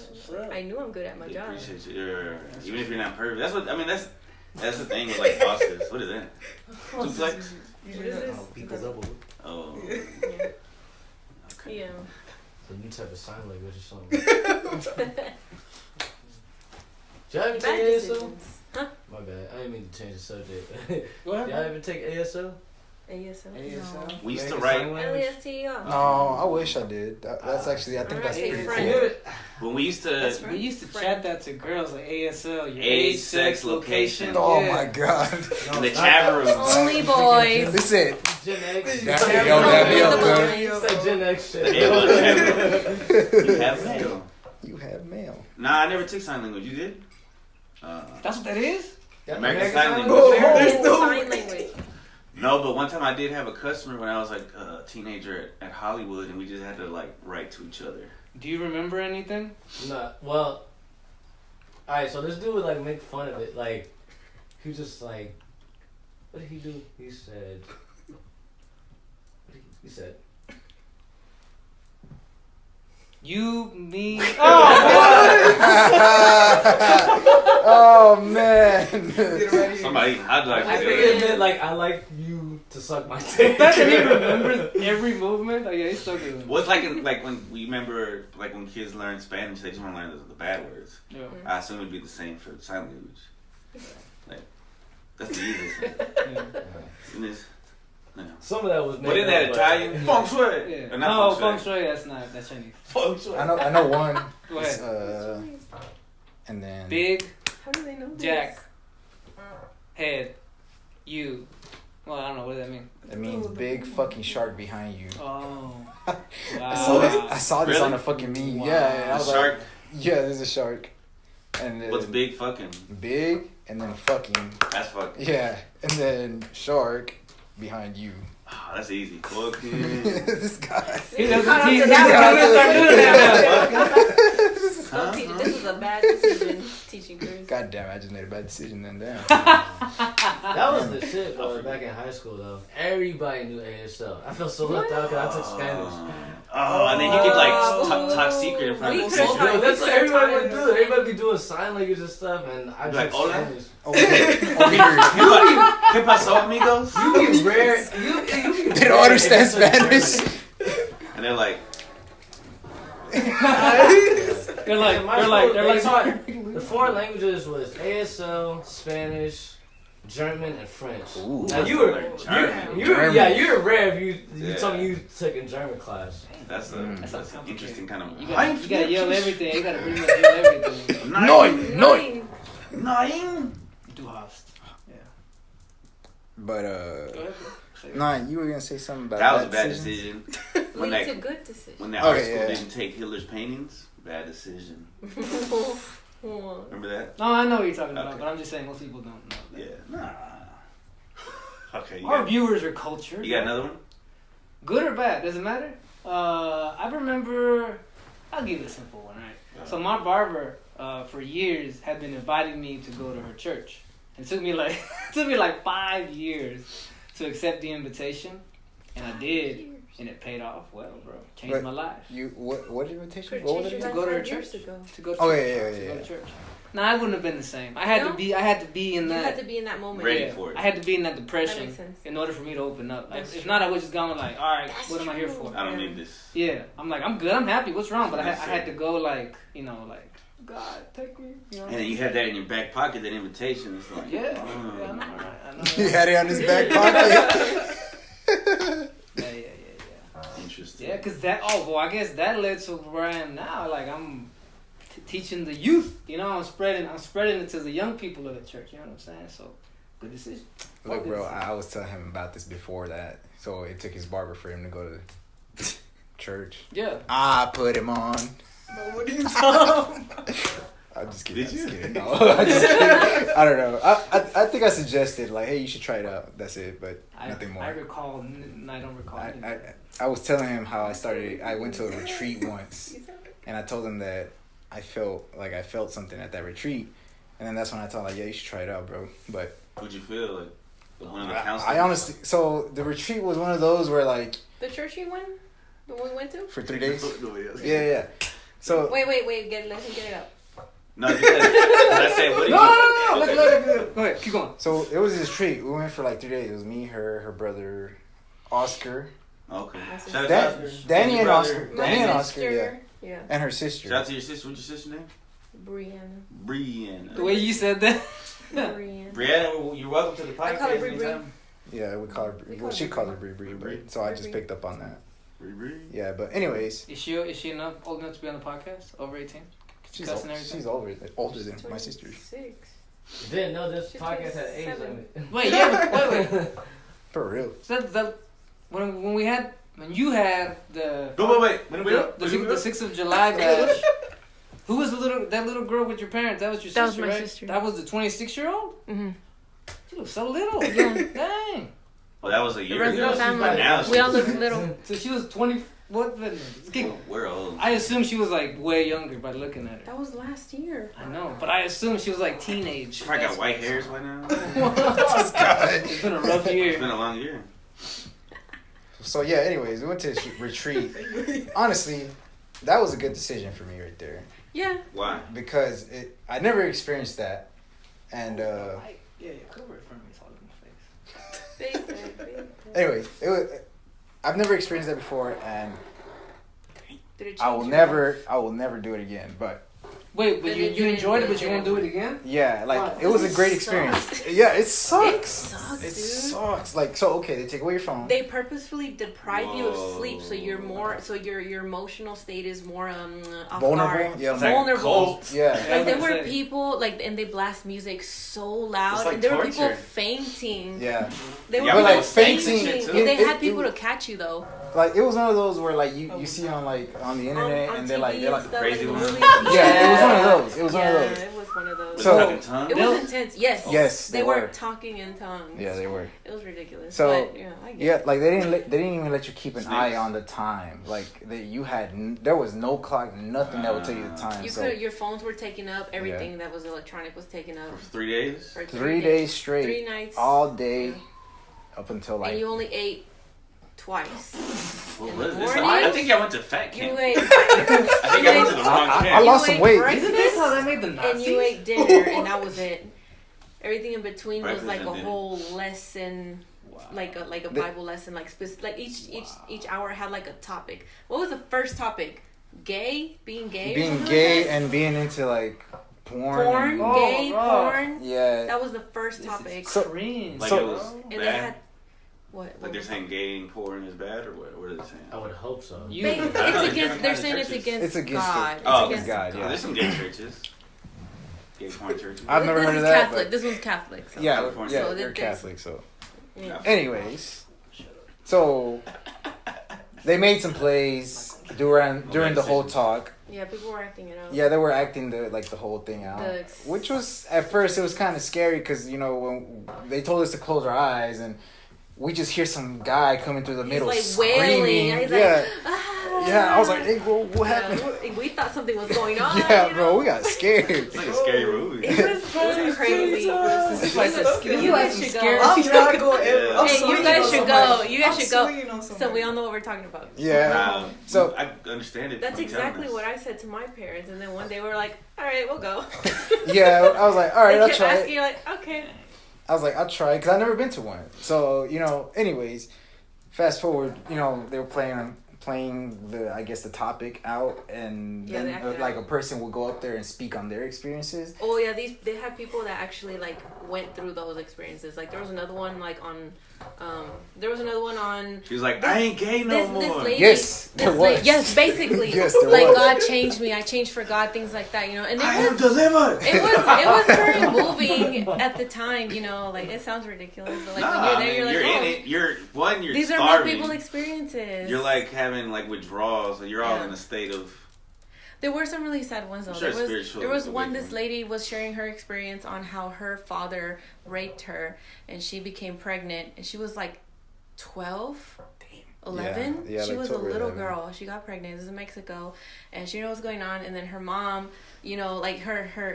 I knew I'm good at my They job. appreciate you. Even if you're not perfect. That's what I mean. That's the thing with like bosses. What is that? Suplex? What is this? People's elbow. Oh. Yeah. Okay. Yeah. The new type of sign language or something. Did y'all ever Bad take ASL? decisions. Huh? My bad. I didn't mean to change the subject. What Y'all happened? ever take ASL? ASL. ASL. We used to American write Sign Language? LASTEO. No, I wish I did. That's actually, I think that's Alright, pretty friend. cool. when we used to. That's We used to chat that to girls like ASL, your Age, sex, location. Oh Yeah. my god. In the chat room. Only boys. This it. Gen X. That'd be up there. It's that Gen X shit. You have mail. You have mail. Nah, I never took sign language. You did? That's what that is? American Sign Language. American Sign Language. No, but one time I did have a customer when I was like a teenager at Hollywood, and we just had to like write to each other. Do you remember anything? Nah, well, alright, so this dude would like make fun of it. Like, he was just like, what did he do? He said, he said, You, me. Oh man. Somebody, I'd like I to think do it it. meant like, I like you to suck my dick. That he remembers every movement. Oh yeah, he's so good. Well, it's like when we remember, like when kids learn Spanish, they just want to learn the bad words. Yeah. I assume it'd be the same for sign language. Like, that's the easiest one. Yeah. And it's, no. Some of that was But in made that up, Italian, feng shui. Yeah. Or No, not feng shui. That's Chinese. Feng shui. I know one. Go ahead. And then Big How do they know this? Jack. head, you. Well, I don't know what does that mean. It means big fucking shark behind you. Oh. I Wow. saw this Really? on a fucking meme. Wow. Yeah, and I A was shark. like, yeah, there's a shark. And then What's big fucking? big, and then fucking. That's fucking. Yeah, and then shark behind you. Oh, that's easy. Fucking. This guy. He doesn't Caught up teach to me. that Huh? Teacher, this was a bad decision, teaching Chris. God damn, I just made a bad decision then. Damn. That was the shit, bro. Back in high school, though, everybody knew ASL. I felt so left out because I took Spanish. Oh, and then you could like talk secret in front We of could've people. talked- Yo, that's what everybody would do. Everybody be doing sign language and stuff, and I Like, took hola? Spanish. Over here. ¿Qué pasó, amigos? You be rare. You be They don't understand Spanish. And they're like, They're like, the four languages was ASL, Spanish, German, and French. Ooh. Now you were, German. you were rare if you Yeah. told me you took a German class. that's That's an interesting kind of. You gotta yell everything. You gotta pretty much yell everything. Nine. Nine. Du hast. Yeah. But Go ahead. Say it. nah, you were gonna say something about That was a bad bad decisions? decision. When Lead to that good decision. when that art Okay, school yeah. didn't take Hitler's paintings, bad decision. Remember that? No, I know what you're talking about, Okay. but I'm just saying most people don't know. That. Yeah. Nah. Okay. Our viewers are cultured. You got another one? Good or bad? Does it matter? I remember. I'll give you a simple one, right? So my barber, for years, had been inviting me to go to her church. It took me like 5 years to accept the invitation, and I did, and it paid off well, bro. Changed But my life. You what invitation? Could What was change it? your To go to her life 5 years church. ago. To go to Oh, church. yeah, To go yeah. to church. No, I wouldn't have been the same. I had No? to be in You that. had to be in that moment. Ready for it. I had to be in that That depression makes sense. in order for me to open up. Like, That's if true. not, I would just gone like, all right, That's what am I here true. for? I don't need this. Yeah, I'm like, I'm good, I'm happy. What's wrong? But I That's had it. to go like, like, God, take me. You know? And then you have that in your back pocket, that invitation. It's like, Yeah, oh. yeah, I know, right? I know. He had it on his back pocket. Yeah. Interesting. Yeah, cause I guess that led to where I am now. Like I'm teaching the youth. I'm spreading it to the young people of the church. You know what I'm saying? So, good decision. Look, bro, I was telling him about this before that. So it took his barber for him to go to church. Yeah. I put him on. But what are you talking? I'm just kidding. Did you? I'm just kidding. No, I'm just kidding. I don't know. I think I suggested like, hey, you should try it out. That's it, but nothing more. I recall. I don't recall. I was telling him how I went to a retreat once, and I told him that I felt something at that retreat, and then that's when I told him like, yeah, you should try it out, bro. But What'd you feel like? One of the counselors? I honestly, so the retreat was one of those where like The church you went? The one we went to? for 3 days. Nobody else. Yeah. So Wait, let him get it up. No, you said, I say, what did No. you? Let it go ahead. Keep going. so it was this retreat. We went for like 3 days. It was me, her brother, Oscar, Okay. That's Shout out Dan- to Oscar. Danny Your and brother. Oscar. My Danny and sister, Oscar, yeah. and her sister. Shout out to your sister. What's your sister's name? Brianna. Brianna. The way you said that. Brianna. Brianna, you're welcome to the I call her podcast Bri Bri. anytime. Yeah, we call her. We call Well, her she Bri called her Bri. Bri Bri, Bri but so I Bri just Bri. picked up on that. Bri Bri. Yeah, but anyways, Is she old enough to be on the podcast? Over 18? she's Cuss and everything? older than my sister. 26. You didn't know this She's podcast had age 27. limit. Wait, yeah, wait. For real. So that when you had the Wait. the 6th of July bash, who was that little girl with your parents? That was your That was sister, my right? sister. That was the 26-year-old? Mm-hmm. She looks so little. Yeah. Dang. Well, that was a year rest ago. of the family. Now We all she's- look little. So she was 20. What? We're old. I assume she was like way younger by looking at her. That was last year. I know, but I assume she was like teenage. She probably got white hairs by now. This guy. It's been a rough It's year. been a long year. So yeah, anyways, we went to this retreat. Honestly, that was a good decision for me right there Yeah. Why? because I never experienced that, and Yeah, cover it for me. It's all in my face. anyways, I've never experienced that before, and Did it change I will your never do it again. But Wait, but But you it didn't enjoyed it, do but you won't do it again? Yeah, like Why? it was a great It experience. sucks. Yeah, it sucks. It sucks, It dude. sucks. Like, so okay, they take away your phone. They purposefully deprive you of sleep, so you're Whoa. more, so your emotional state is more off Vulnerable? guard. Yeah, It's like vulnerable. cult. Yeah. Like there I was were gonna say. people like, and they blast music so loud, It's like and there were people torture. fainting. Yeah. They were Yeah, but, like, people fainting, fainting. it- They it- had people it- to catch you though. Like it was one of those where like you see on like on the internet on and TV they're like and stuff, crazy like, ones. movies. yeah, it was one of those. It was yeah, one of those. it was one of those. So- Talking tongue? It was intense. Yes. Yes, They they were were. talking in tongues. Yeah, they were. It was ridiculous. So, but, yeah, I get Yeah, it. like they didn't even let you keep an Snakes. eye on the time. Like you had there was no clock, nothing that would tell you the time. You So could, your phones were taken up. Everything that was electronic was taken up. For 3 days? For 3 days straight, 3 nights. all day, up until like And you only ate twice. What In was the this? morning, I think I went to fat You camp. ate. I think I went to the wrong I camp. lost you some ate weight. Isn't this how they made the Nazis? And you ate dinner, and that was it. Everything in between was Breakfast like and a dinner. whole lesson, like a The- Bible lesson, like each hour had like a topic. What was the first topic? Gay, being gay, or being something gay like that? and being into like porn. porn, and- Oh, gay, bro. porn. Yeah. That was the first This topic. is So- cringe, Like So- it was And they bad. had what? Like they're saying gay and porn is bad, or what? What are they saying? I would hope so. You- It's I don't know, against. different They're kinds of saying it's churches. against. It's against God. it. Oh, It's against God, Oh, yeah. there's some gay churches. Gay porn churches. I've never this heard is of that, Catholic. but- This one's Catholic. So. Yeah, California. yeah, So they're there's- Catholic, so. Yeah. Anyways, so they made some plays during the whole talk. Yeah, people were acting it out. Yeah, they were acting the whole thing out, The- which was at first it was kind of scary because when they told us to close our eyes and we just hear some guy coming through the He's middle like screaming. wailing. And he's yeah, like, ah. yeah. I was like, hey, bro, what Yeah, happened? we thought something was going on. Yeah, you bro, know? we got scared. It's like a scary movie. It was crazy. It's like the skinny You guys guys should some go. I'm not going. Yeah. I'm Hey, you swinging guys on should somebody. go. You guys I'm should go. swinging on So we somebody. all know what we're talking about. Yeah. So- I understand it. That's from telling exactly us. what I said to my parents, and then one day we were like, "All right, we'll go." Yeah, I was like, all right, They I'll kept try asking, it. you're like, "Okay." I was like, I'll try because I've never been to one. So anyways, fast forward. They were playing the topic out, and Yeah, they then acted like out. a person would go up there and speak on their experiences. Oh yeah, they had people that actually like went through those experiences. Like there was another one on She was like, I ain't gay no this more. lady. Yes, there this lady, was. yes, basically. Yes, there like was. God changed me. I changed for God. Things like that. And I am it delivered. was very moving at the time. Like it sounds ridiculous, but like when Nah, you're there, you're like, you're oh, in it. You're these are real starving. people experiences. You're like having like withdrawals. So you're all Yeah. in a state of. There were some really sad ones though. I'm sure there spiritual was one. awakening. This lady was sharing her experience on how her father raped her, and she became pregnant, and she was like 12, 11. Yeah, She like was 12 a or little 11. girl. She got pregnant. This is in Mexico, and she didn't know what's going on. And then her mom, like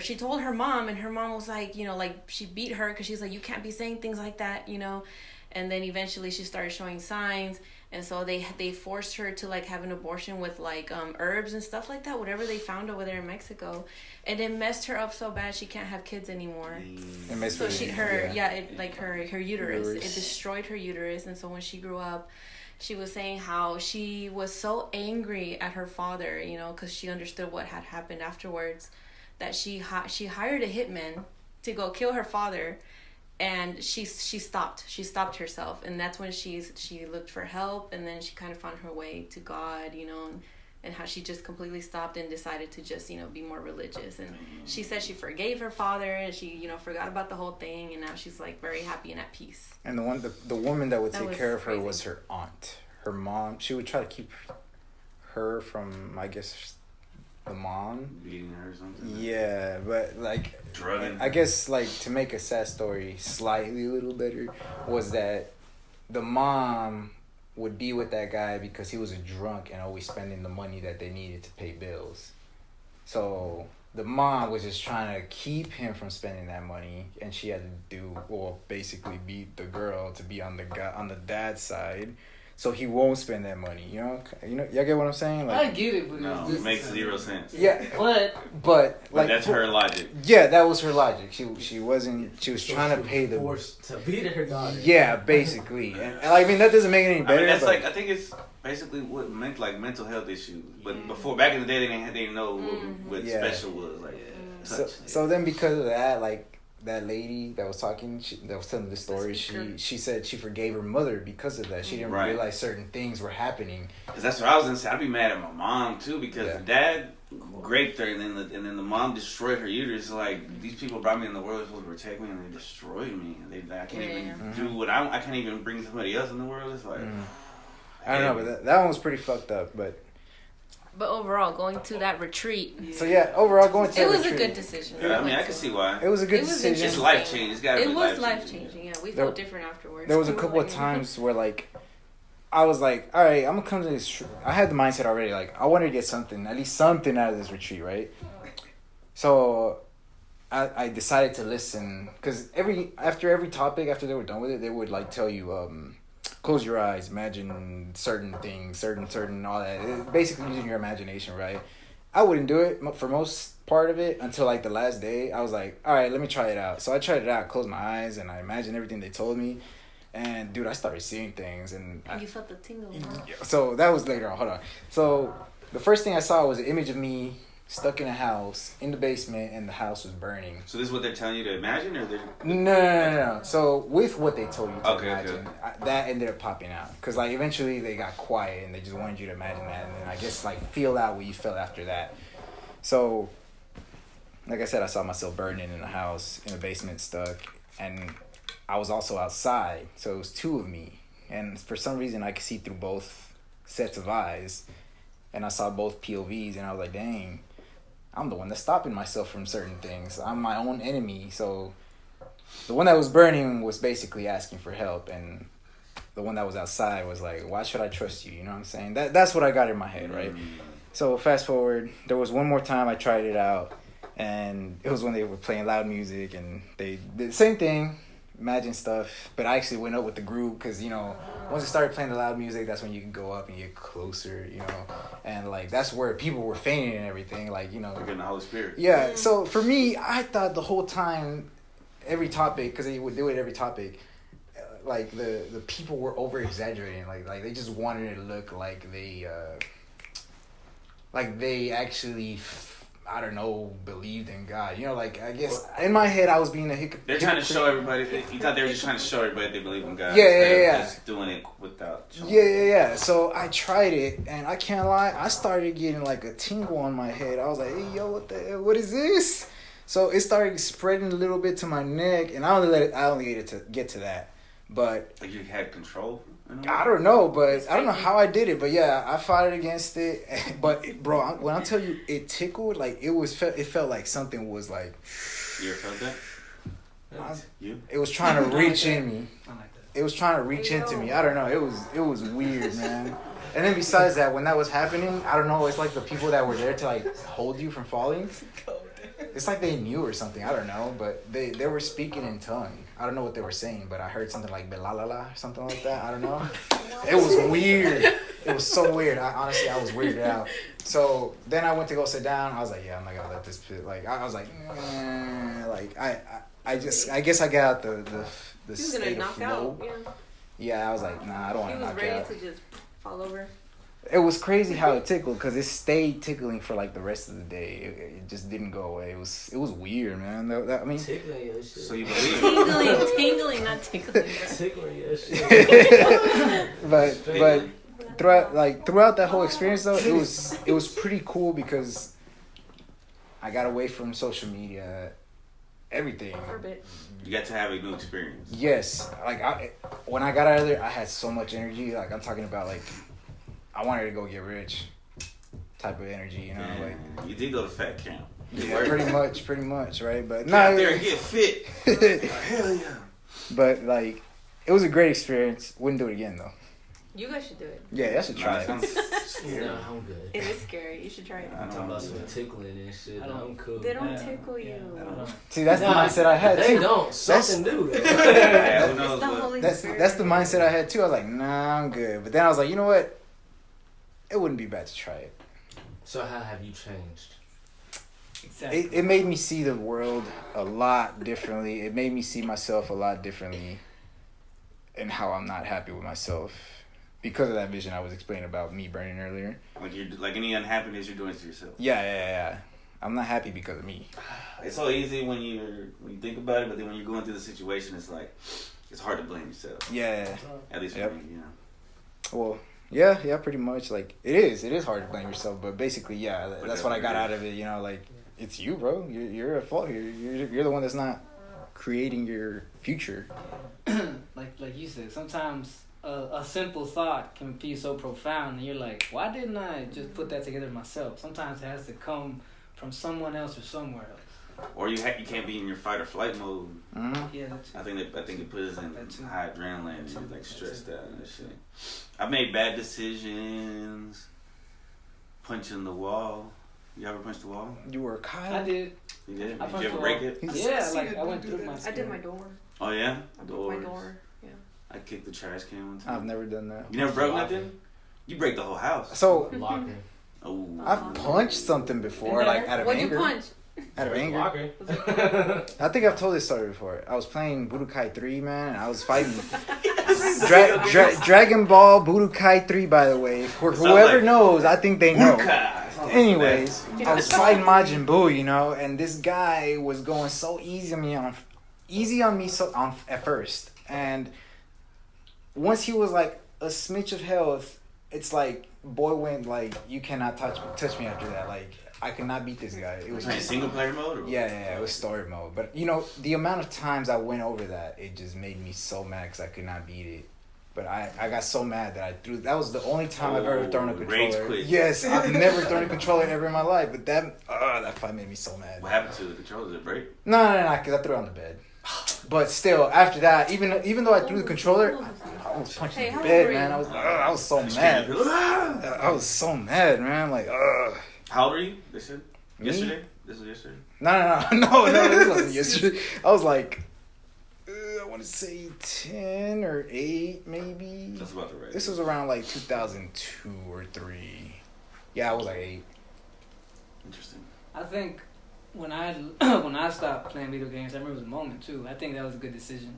she told her mom, and her mom was like, like she beat her because she's like, you can't be saying things like that, And then eventually she started showing signs. And so they forced her to like have an abortion with like herbs and stuff like that, whatever they found over there in Mexico, and it messed her up so bad she can't have kids anymore. It makes So me- her uterus, it Uterus. destroyed her uterus. And so when she grew up, she was saying how she was so angry at her father, because she understood what had happened afterwards, that she hired a hitman to go kill her father. And she stopped herself, and that's when she looked for help, and then she kind of found her way to God, and how she just completely stopped and decided to just be more religious. And she said she forgave her father, and she forgot about the whole thing, and now she's like very happy and at peace. And the woman that would That take was care of her crazy. was her aunt. Her mom. She would try to keep her from, I guess, the mom. Beating her or something. Yeah, but like, Drugging. I guess like to make a sad story slightly a little better was that the mom would be with that guy because he was a drunk and always spending the money that they needed to pay bills. So the mom was just trying to keep him from spending that money, and she had to basically beat the girl to be on the dad's side. so he won't spend that money. You know, y'all get what I'm saying? I Like, get it, but No, it's it just makes 0 sense. yeah, But but like That's her logic. Yeah, that was her logic. She was trying to pay the. forced to be her daughter. Yeah, basically, and I mean that doesn't make it any I better. mean, that's but- like I think it's basically what meant like mental health issues. But before, back in the day, they didn't know what Yeah. special was like. So then because of that, like that lady that was talking, that was telling the story, speaker. she said she forgave her mother because of that. She didn't Right. realize certain things were happening. Cause that's what I was gonna say. I'd be mad at my mom too because Yeah. the dad raped her and then the mom destroyed her uterus. Like these people brought me in the world supposed to protect me and they destroyed me. I can't even do what I can't even bring somebody else in the world. It's like I don't know, but that one was pretty fucked up. But overall, going to that retreat, so yeah, overall going to it the was a retreat, good decision. I mean, I can see why. It was a good It was decision. It's life changing. It's gotta It be was life life changing. Yeah, we There- felt different afterwards. There was a We were couple of like, times where like I was like, all right, I'm gonna come to this. I had the mindset already, like I wanted to get something, at least something out of this retreat, right? So I decided to listen because after every topic, after they were done with it, they would like tell you, close your eyes, imagine certain things, certain all that. Basically using your imagination, right? I wouldn't do it for most part of it until like the last day. I was like, all right, let me try it out. So I tried it out, closed my eyes, and I imagined everything they told me. And dude, I started seeing things, and you felt the tingle. so that was later on. Hold on. So the first thing I saw was an image of me stuck in a house in the basement, and the house was burning. So this is what they're telling you to imagine, or they're No. So with what they told you to Okay, imagine, that ended up popping out because like eventually they got quiet and they just wanted you to imagine that, and then I guess like feel out what you felt after that. So, like I said, I saw myself burning in a house in a basement, stuck, and I was also outside, so it was two of me, and for some reason I could see through both sets of eyes, and I saw both POVs, and I was like, dang, I'm the one that's stopping myself from certain things. I'm my own enemy. So the one that was burning was basically asking for help, and the one that was outside was like, why should I trust you? You know what I'm saying? That's what I got in my head, right? So fast forward, there was one more time I tried it out, and it was when they were playing loud music, and they did the same thing, imagine stuff, but I actually went up with the group because, you know, once it started playing the loud music, that's when you can go up and get closer, you know, and like that's where people were fainting and everything, like, you know. You're getting the Holy Spirit. Yeah, so for me, I thought the whole time, every topic, because they would do it every topic, like the people were over exaggerating, like they just wanted it to look like they actually, I don't know, believed in God. You know, like I guess in my head I was being a hypocrite. They're trying to show everybody. You thought they were just trying to show everybody they believe in God. Yeah, instead of yeah. Just doing it without. Showing Yeah. So I tried it, and I can't lie, I started getting like a tingle on my head. I was like, hey, yo, what is this? So it started spreading a little bit to my neck, and I only ate it to get to that. But Like you had control. I don't know, but I don't know how I did it. But yeah, I fought against it. But bro, when I tell you it tickled, like it felt like something was like. You ever felt that? You? It was trying to reach in me. I like that. It was trying to reach into me. I don't know. It was weird, man. And then besides that, when that was happening, I don't know. It's like the people that were there to like hold you from falling. It's like they knew or something. I don't know, but they were speaking in tongue. I don't know what they were saying, but I heard something like belalala, something like that. I don't know. It was weird. It was so weird. I was weirded out. So then I went to go sit down. I was like, yeah, I'm not gonna let this pit. Like I was like, like I guess I got out the He was state gonna of knock flow. out. Yeah. Yeah, I was like, nah, I don't want He to was knock ready out. to just fall over. It was crazy how it tickled because it stayed tickling for like the rest of the day. It just didn't go away. It was weird, man. I mean, Tickling your shit. So you believe? Tingling, not tickling. Tickling your shit. but throughout that whole experience though, it was pretty cool because I got away from social media, everything. For a bit. You got to have a new experience. Yes, like when I got out of there, I had so much energy. Like I'm talking about, like I wanted to go get rich, type of energy. You know, like You did go to fat camp. yeah, pretty much, right? But Get out no, there and get fit. Hell yeah. but like it was a great experience. Wouldn't do it again though. You guys should do it. Yeah, I should try it. No, I'm good. It is scary. You should try it. I I'm talking about some tickling and shit. I'm cool. They don't Yeah. tickle you. Yeah. See, that's the mindset I had They too. don't. Something new. Yeah, who It's knows the what? Holy That's Spirit. the mindset I had too. I was like, nah, I'm good. But then I was like, you know what? It wouldn't be bad to try it. So how have you changed? Exactly. It made me see the world a lot differently. It made me see myself a lot differently, and how I'm not happy with myself because of that vision I was explaining about me burning earlier. Like any unhappiness, you're doing it to yourself. Yeah. I'm not happy because of me. It's so easy when you think about it, but then when you're going through the situation, it's like it's hard to blame yourself. Yeah. At least Yep. for me, you know. Well, yeah, pretty much. Like it is hard to blame yourself, but basically, yeah, that's what I got out of it. You know, like it's you, bro. You're at fault here. You're the one that's not creating your future. like you said, sometimes a simple thought can be so profound, and you're like, why didn't I just put that together myself? Sometimes it has to come from someone else or somewhere else. Or you can't be in your fight or flight mode. Mm-hmm. Yeah, that's I think it puts us in That too. high adrenaline and That too. like stressed That out too. and shit. I've made bad decisions. Punching the wall. You ever punched the wall? You were I Kyle. did. You did? I Did punched you ever the break wall. it? Yeah, seen like it I went do through that. my. I did my door. Oh yeah? I broke my door. Yeah. I kicked the trash can one time. I've never done that. You never broke nothing? You break the whole house. So Locking. Oh. I've punched something before, like out of What'd anger. you punch? Out of anger. Locking. I think I've told this story before. I was playing Budokai 3, man, and I was fighting Dragon Ball Budokai 3, by the way. For Sound whoever like- knows, I think they know. Anyways, Yeah. I was fighting Majin Buu, you know, and this guy was going so easy on me at first. And once he was like a smidge of health, it's like boy went like, you cannot touch me after that. Like I could not beat this guy. It was Like just single player mode? Or yeah, it was story mode. But you know, the amount of times I went over that, it just made me so mad because I could not beat it. But I got so mad that I threw. That was the only time I've ever thrown a rage controller. quit. Yes, I've never thrown a controller ever in my life. But that fight made me so mad. What happened to the controller? Did it break? No, because I threw it on the bed. But still, after that, even though I threw the controller, I was punching Hey, the how bed, old were man. you? I was so mad. I was so mad, man. Like, How old are you? They said? Me? Yesterday? This was yesterday? No, this wasn't yesterday. I was like, I want to say 10 or 8, maybe. That's about the right. This was around like 2002 or 3. Yeah, I was like 8. Interesting. I think when I when I stopped playing video games, I remember it was a moment too. I think that was a good decision.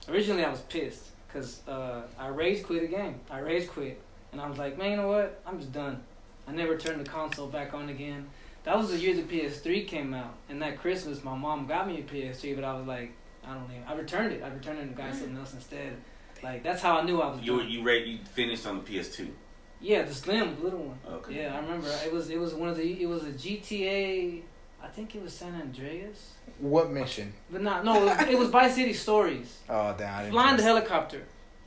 Originally, I was pissed because I rage quit a game. I rage quit, and I was like, man, you know what? I'm just done. I never turned the console back on again. That was the year the PS3 came out, and that Christmas, my mom got me a PS3, but I was like, I returned it. I returned it and got something else instead. Like that's how I knew I was done. You finished on the PS2. Yeah, the slim little one. Okay. Yeah, I remember. It was it was a GTA. I think it was San Andreas. What mission? But no, it was Vice City Stories. Oh, damn. I didn't Flying the finish- helicopter.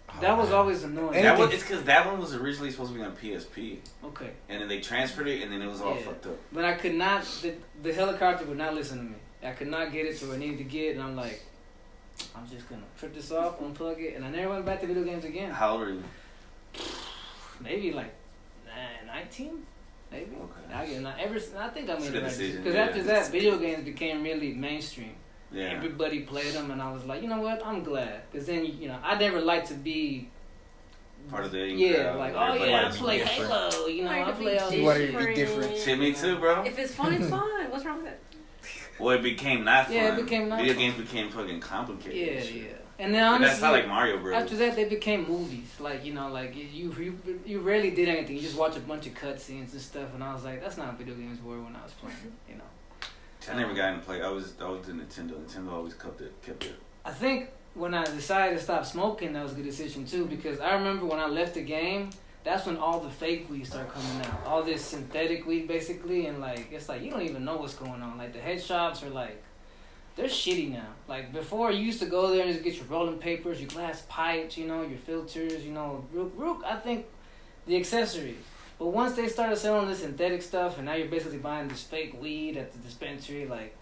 Oh, That was man. always annoying. And- It's because that one was originally supposed to be on PSP, Okay. and then they transferred it, and then it was all Yeah. fucked up. But I could not, the helicopter would not listen to me. I could not get it to where I needed to get, and I'm like, I'm just going to trip this off, unplug it, and I never went back to video games again. How old are you? Maybe like 19? Maybe. Okay. I think I made It's a the right good decision. decision, Because yeah. after that, video games became really mainstream. Yeah. Everybody played them, and I was like, you know what? I'm glad. Because then, you know, I never liked to be... Part of the Yeah, like, oh everybody yeah, I likes to be play different. Halo, you know, Wanted I to be play all You these wanted to be different. Shit, me too, bro. If it's fun, it's fun. What's wrong with it? Well, it became not fun. Yeah, it became not Video fun. games became fucking complicated. Yeah, and shit. yeah. And then But honestly, that's not like Mario Bros. after that, they became movies. Like, you know, like you rarely did anything. You just watch a bunch of cutscenes and stuff. And I was like, that's not how video games were when I was playing. You know. I never got into play. I was the Nintendo. Nintendo always kept it. I think when I decided to stop smoking, that was a good decision too. Because I remember when I left the game, that's when all the fake weed started coming out. All this synthetic weed, basically, and like it's like you don't even know what's going on. Like the head shops are like, they're shitty now. Like before, you used to go there and just get your rolling papers, your glass pipes, you know, your filters, you know, rook. I think the accessories. But once they started selling this synthetic stuff, and now you're basically buying this fake weed at the dispensary, like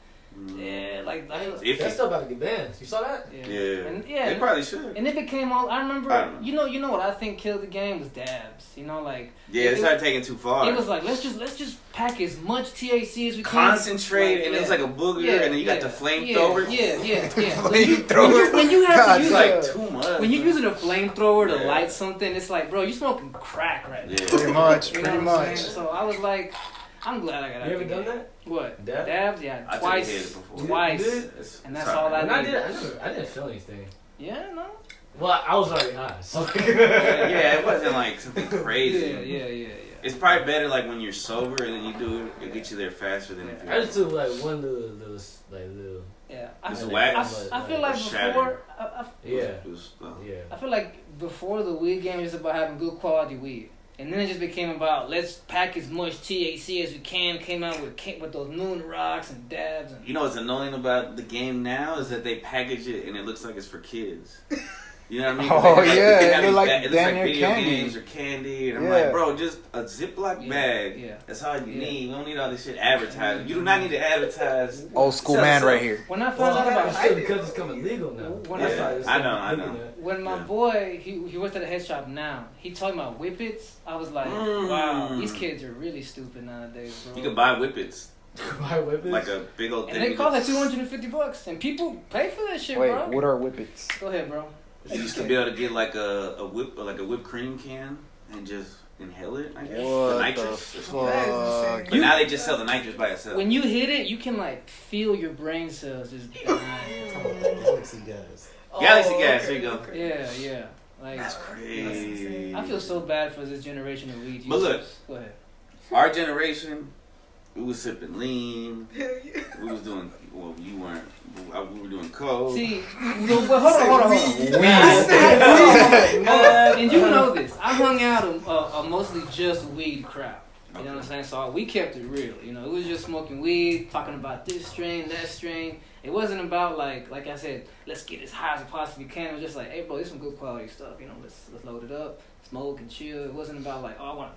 Yeah, like If That's still about to get banned. You saw that? yeah. Yeah. And, yeah, They probably should. and it became all. I remember. I don't know. You know what I think killed the game was dabs. You know, like Yeah, they started taking too far. it was like let's just pack as much THC as we can. Concentrate, Like, and yeah. it's like a booger, Yeah, and then you got yeah, the flamethrower. Yeah. Flamethrower. When you have to It's use like too much. when you're using a flamethrower to Yeah. light something, it's like, bro, you smoking crack right now. Yeah. Pretty much. You know Pretty what I'm much. saying? So I was like, I'm glad I got out. You ever the done game. that? What? Dab? Dabs? Yeah, I took twice. a hit before. Twice. You did? And that's all I When I need. did it, I didn't feel anything. Yeah, no. Well, I was already high. So. Yeah, it wasn't like something crazy. Yeah. It's probably better like when you're sober and then you do it. It gets you there faster than if I you're. just took like one little Yeah. I, It's feel- wax. I feel like Shatter. before. yeah. It was, Yeah. I feel like before the weed game was about having good quality weed. And then it just became about let's pack as much THC as we can. Came out with those moon rocks and dabs. And You know what's annoying about the game now is that they package it and it looks like it's for kids. You know what I mean? Oh, They yeah, they it have look these like it looks damn like near video candy. games or candy, and I'm Yeah. like, bro, just a Ziploc Yeah, bag. yeah. That's all you Yeah. need. We don't need all this shit advertising. You do not need to advertise. Old school Sell man yourself. right here. when I found Well, out about it's still because it's coming legal now. When Yeah, I started, I know. when my Yeah. boy he works at a head shop now, he told me about whippets. I was like, Mm. wow, these kids are really stupid nowadays, bro. You can buy whippets, Buy whippets? like a big old and thing. they cost like $250, and people pay for that shit, Wait, bro. what are whippets? Go ahead, bro. You used to be able to get like a whipped cream can and just inhale it. I guess What the the nitrous. fuck? But now they just sell the nitrous by itself. When you hit it, you can like feel your brain cells just dying. Galaxy guys. Galaxy gas. There you go. Yeah. Like That's crazy. I feel so bad for this generation of weed users. But look. Go ahead. Our generation, we was sipping lean. Hell yeah. We was doing. Well, you weren't. We were doing coke. See, no, but hold on. And you know this. I hung out a mostly just weed crowd. You know what I'm saying? So we kept it real. You know, it was just smoking weed, talking about this strain, that strain. It wasn't about like I said, let's get as high as we possibly can. It was just like, hey, bro, this some good quality stuff. You know, let's load it up, smoke and chill. It wasn't about like, oh, I want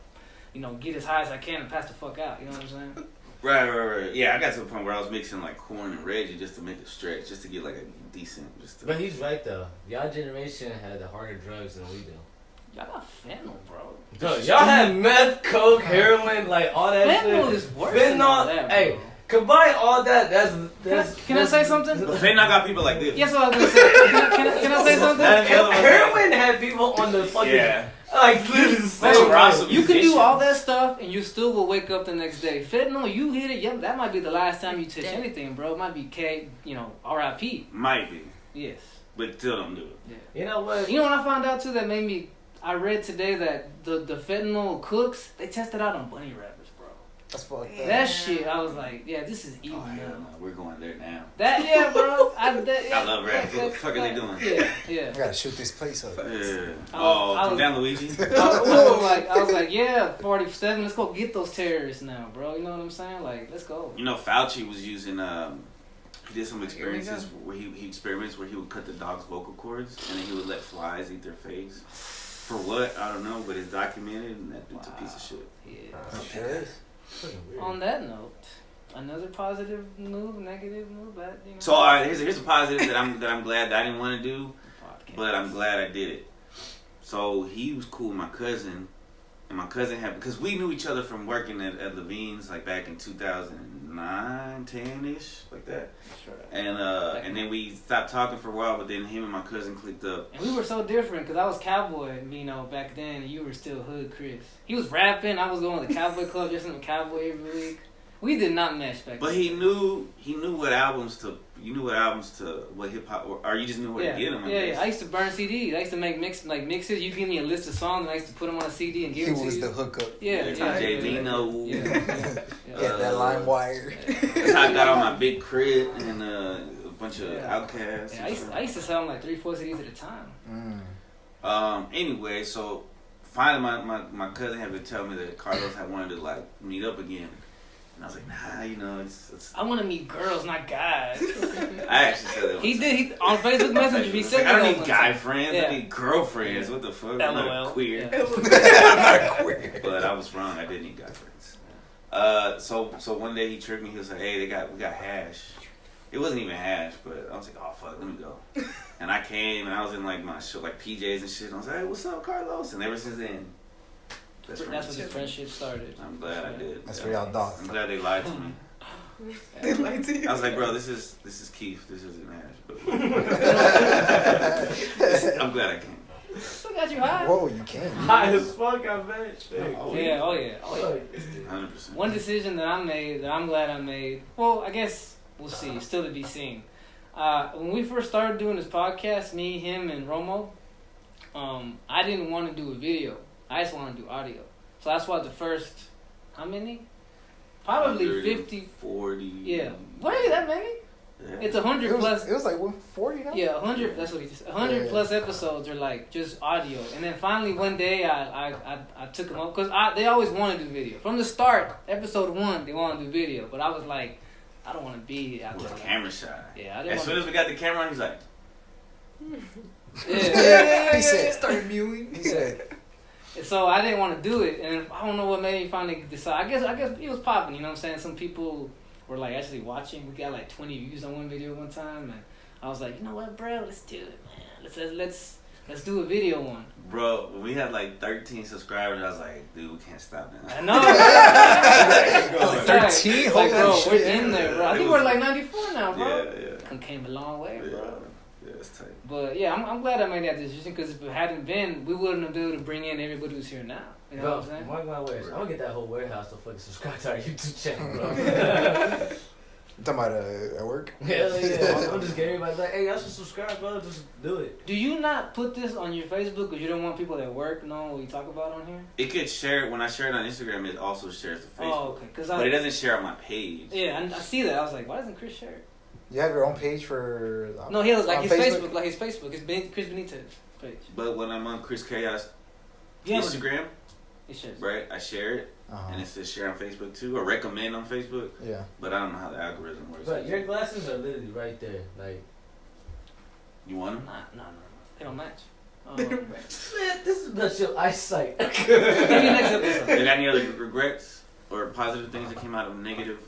to, get as high as I can and pass the fuck out. You know what I'm saying? Right. Yeah, I got to the point where I was mixing like corn and Reggie just to make it stretch, just to get like a decent. But he's right though. Y'all generation had the harder drugs than we do. Y'all got fentanyl, bro. Dude, y'all had meth, coke, heroin, like all that Fentanyl shit. is worse than all that, bro. Hey, combine all that. Can I say something? But they not got people like this. Yes, what I was gonna say. Can I say something? None of the other ones- Heroin had people on the fucking like literally That's so rough. right. You can do all that stuff and you still will wake up the next day. Fentanyl, you hit it, yep, that might be the last time you touch Dead. anything, bro. It might be K, R.I.P. Might be, Yes. but still don't do it. You know what? You know what I found out too that made me, I read today that the fentanyl cooks, they tested out on bunny rabbits, bro. That's fucked Yeah. up. That shit, I was like, yeah, this is evil Oh hell now. no, we're going there now. Yeah, bro. I love rabbits. What the fuck are they doing? Yeah. I gotta shoot this place up. Yeah. I Oh, was- down Luigi. I was like, yeah, 47. Let's go get those terrorists now, bro. You know what I'm saying? Like, let's go. You know, Fauci was using. He did some Here we experiences where he experiments where he would cut the dog's vocal cords and then he would let flies eat their face. For what? I don't know, but it's documented and that dude's a piece of shit. Yeah. Sure is. Fucking weird. On that note, another positive move, negative move, bad. So all right, here's a positive that I'm glad that I didn't want to do, podcast. but I'm glad I did it. So he was cool with my cousin, and my cousin had, because we knew each other from working at Levine's like back in 2009, 10-ish, like that. Sure. And then we stopped talking for a while, but then him and my cousin clicked up. And we were so different because I was cowboy, back then, and you were still hood Chris. He was rapping, I was going to the cowboy club, dressing up cowboy every week. We did not mesh back But then. he knew what albums to, what hip hop, or you just knew where to get them. Yeah. I used to burn CDs. I used to make mixes. You give me a list of songs, and I used to put them on a CD and give He them to was you. the hookup. Yeah. Jay Leno. Yeah. Get that lime wire. That's how I got on my big crit and a bunch of Outcasts. Yeah, I used to sell them like 3-4 CDs at a time. Anyway, so finally my cousin had been telling me that Carlos had wanted to like meet up again. And I was like, nah, it's I want to meet girls, not guys. I actually said that. He did. On Facebook Messenger, he said I don't that need one guy time. friends. Yeah. I need girlfriends. What the fuck? I'm not LOL. queer. Yeah. Not queer. But I was wrong. I did need guy friends. So one day he tricked me. He was like, hey, we got hash. It wasn't even hash, but I was like, oh fuck, let me go. And I came and I was in like my like PJs and shit. And I was like, hey, what's up, Carlos? And ever since then, That's when the friendship started. I'm glad I did. That's where y'all dog. I'm glad they lied to me. They lied to you. I was like, bro, this is Keith. This isn't hash. But I'm glad I came. Still got you high. Whoa, you can. High as fuck, I bet. Oh yeah. 100%. One decision that I made that I'm glad I made. Well, I guess we'll see. Still to be seen. When we first started doing this podcast, me, him, and Romo, I didn't want to do a video. I just wanted to do audio. So that's why the first, how many? Probably 50. 40. Yeah. Wait, that many? Yeah. It's 100 plus. It was like 140 now? Yeah, 100. That's what he just. 100 plus episodes are like just audio, and then finally one day I took them up because they always want to do video from the start. Episode 1, they want to do video, but I was like, I don't want to be out there. Camera shy. Yeah, I didn't. As soon as we got the camera on, he's like, He said, Started mewing. he said, So I didn't want to do it, and I don't know what made me finally decide. I guess it was popping. You know what I'm saying? Some people were like actually watching. We got like 20 views on one video one time, and I was like, you know what, bro? Let's do it, man. Let's do a video one. bro, when we had like 13 subscribers, I was like, dude, we can't stop now. I know. Like 13? Like, bro, Holy we're shit. in there, bro. I think we're like 94 now, bro. Yeah. Came a long way, Yeah, bro. yeah, it's tight. But yeah, I'm glad I made that decision because if it hadn't been, we wouldn't have been able to bring in everybody who's here now. You know what I'm saying? Mark my words. I'm gonna get that whole warehouse to fucking subscribe to our YouTube channel, bro. You talking about at work? Hell yeah. I'm just getting everybody like, hey, y'all should subscribe, bro. Just do it. Do you not put this on your Facebook because you don't want people at work knowing what you talk about on here? It could share, when I share it on Instagram, it also shares to Facebook. Oh, okay. But it doesn't share on my page. Yeah, I see that. I was like, why doesn't Chris share it? You have your own page for... No, he has like on his Facebook, like his Facebook, his Chris Benitez page. But when I'm on Chris Chaos Yeah, Instagram, he shares. right, I share it. And it says share on Facebook too, or recommend on Facebook. Yeah. But I don't know how the algorithm works. But your glasses are literally right there. Like, You want them? No. They don't match. man, this is not your eyesight. Maybe next episode. You got any other regrets or positive things that came out of negative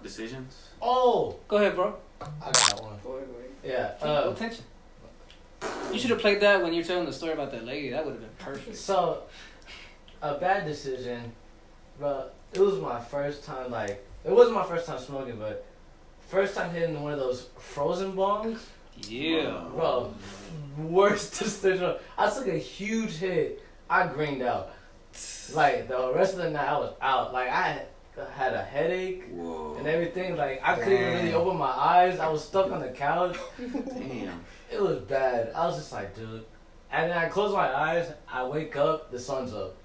decisions? Oh, Go ahead, bro. I got one. Yeah. Pay attention. You should have played that when you were telling the story about that lady. That would have been perfect. So, a bad decision, bro. It was my first time. Like, it wasn't my first time smoking, but first time hitting one of those frozen bongs. Yeah. Bro, worst decision. I took a huge hit. I greened out. Like, the rest of the night, I was out. Like, I had a headache and everything. Like, I couldn't even really open my eyes. I was stuck on the couch. Damn. It was bad. I was just like, dude. And then I close my eyes. I wake up. The sun's up.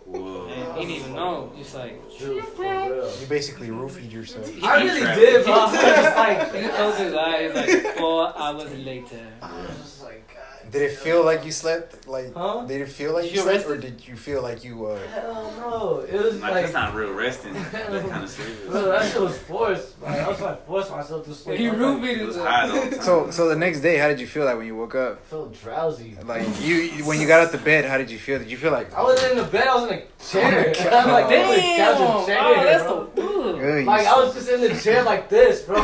Whoa. And he didn't even know. Just like, Dude, for real. You basically roofied yourself. I really did, bro. I was just like, he closed his eyes like 4 hours later. I was just like, God. Did it feel like you slept? Like, Huh? did it feel like Did you you slept, or rested? did you feel like you? Hell no. It was Like, like, that's not real resting. That kind of serious. bro, that shit was forced. Like, I was trying to force myself to sleep. He I was like, rubied It was his high the whole time. So the next day, how did you feel like when you woke up? I felt drowsy. Like you when you got out the bed, how did you feel? Did you feel like I wasn't in the bed. I was in a chair. Oh my I'm like, God. damn. Couch Damn! and chair, Oh, that's bro. the ugh. Ugh, Like, I was just in the chair like this, bro.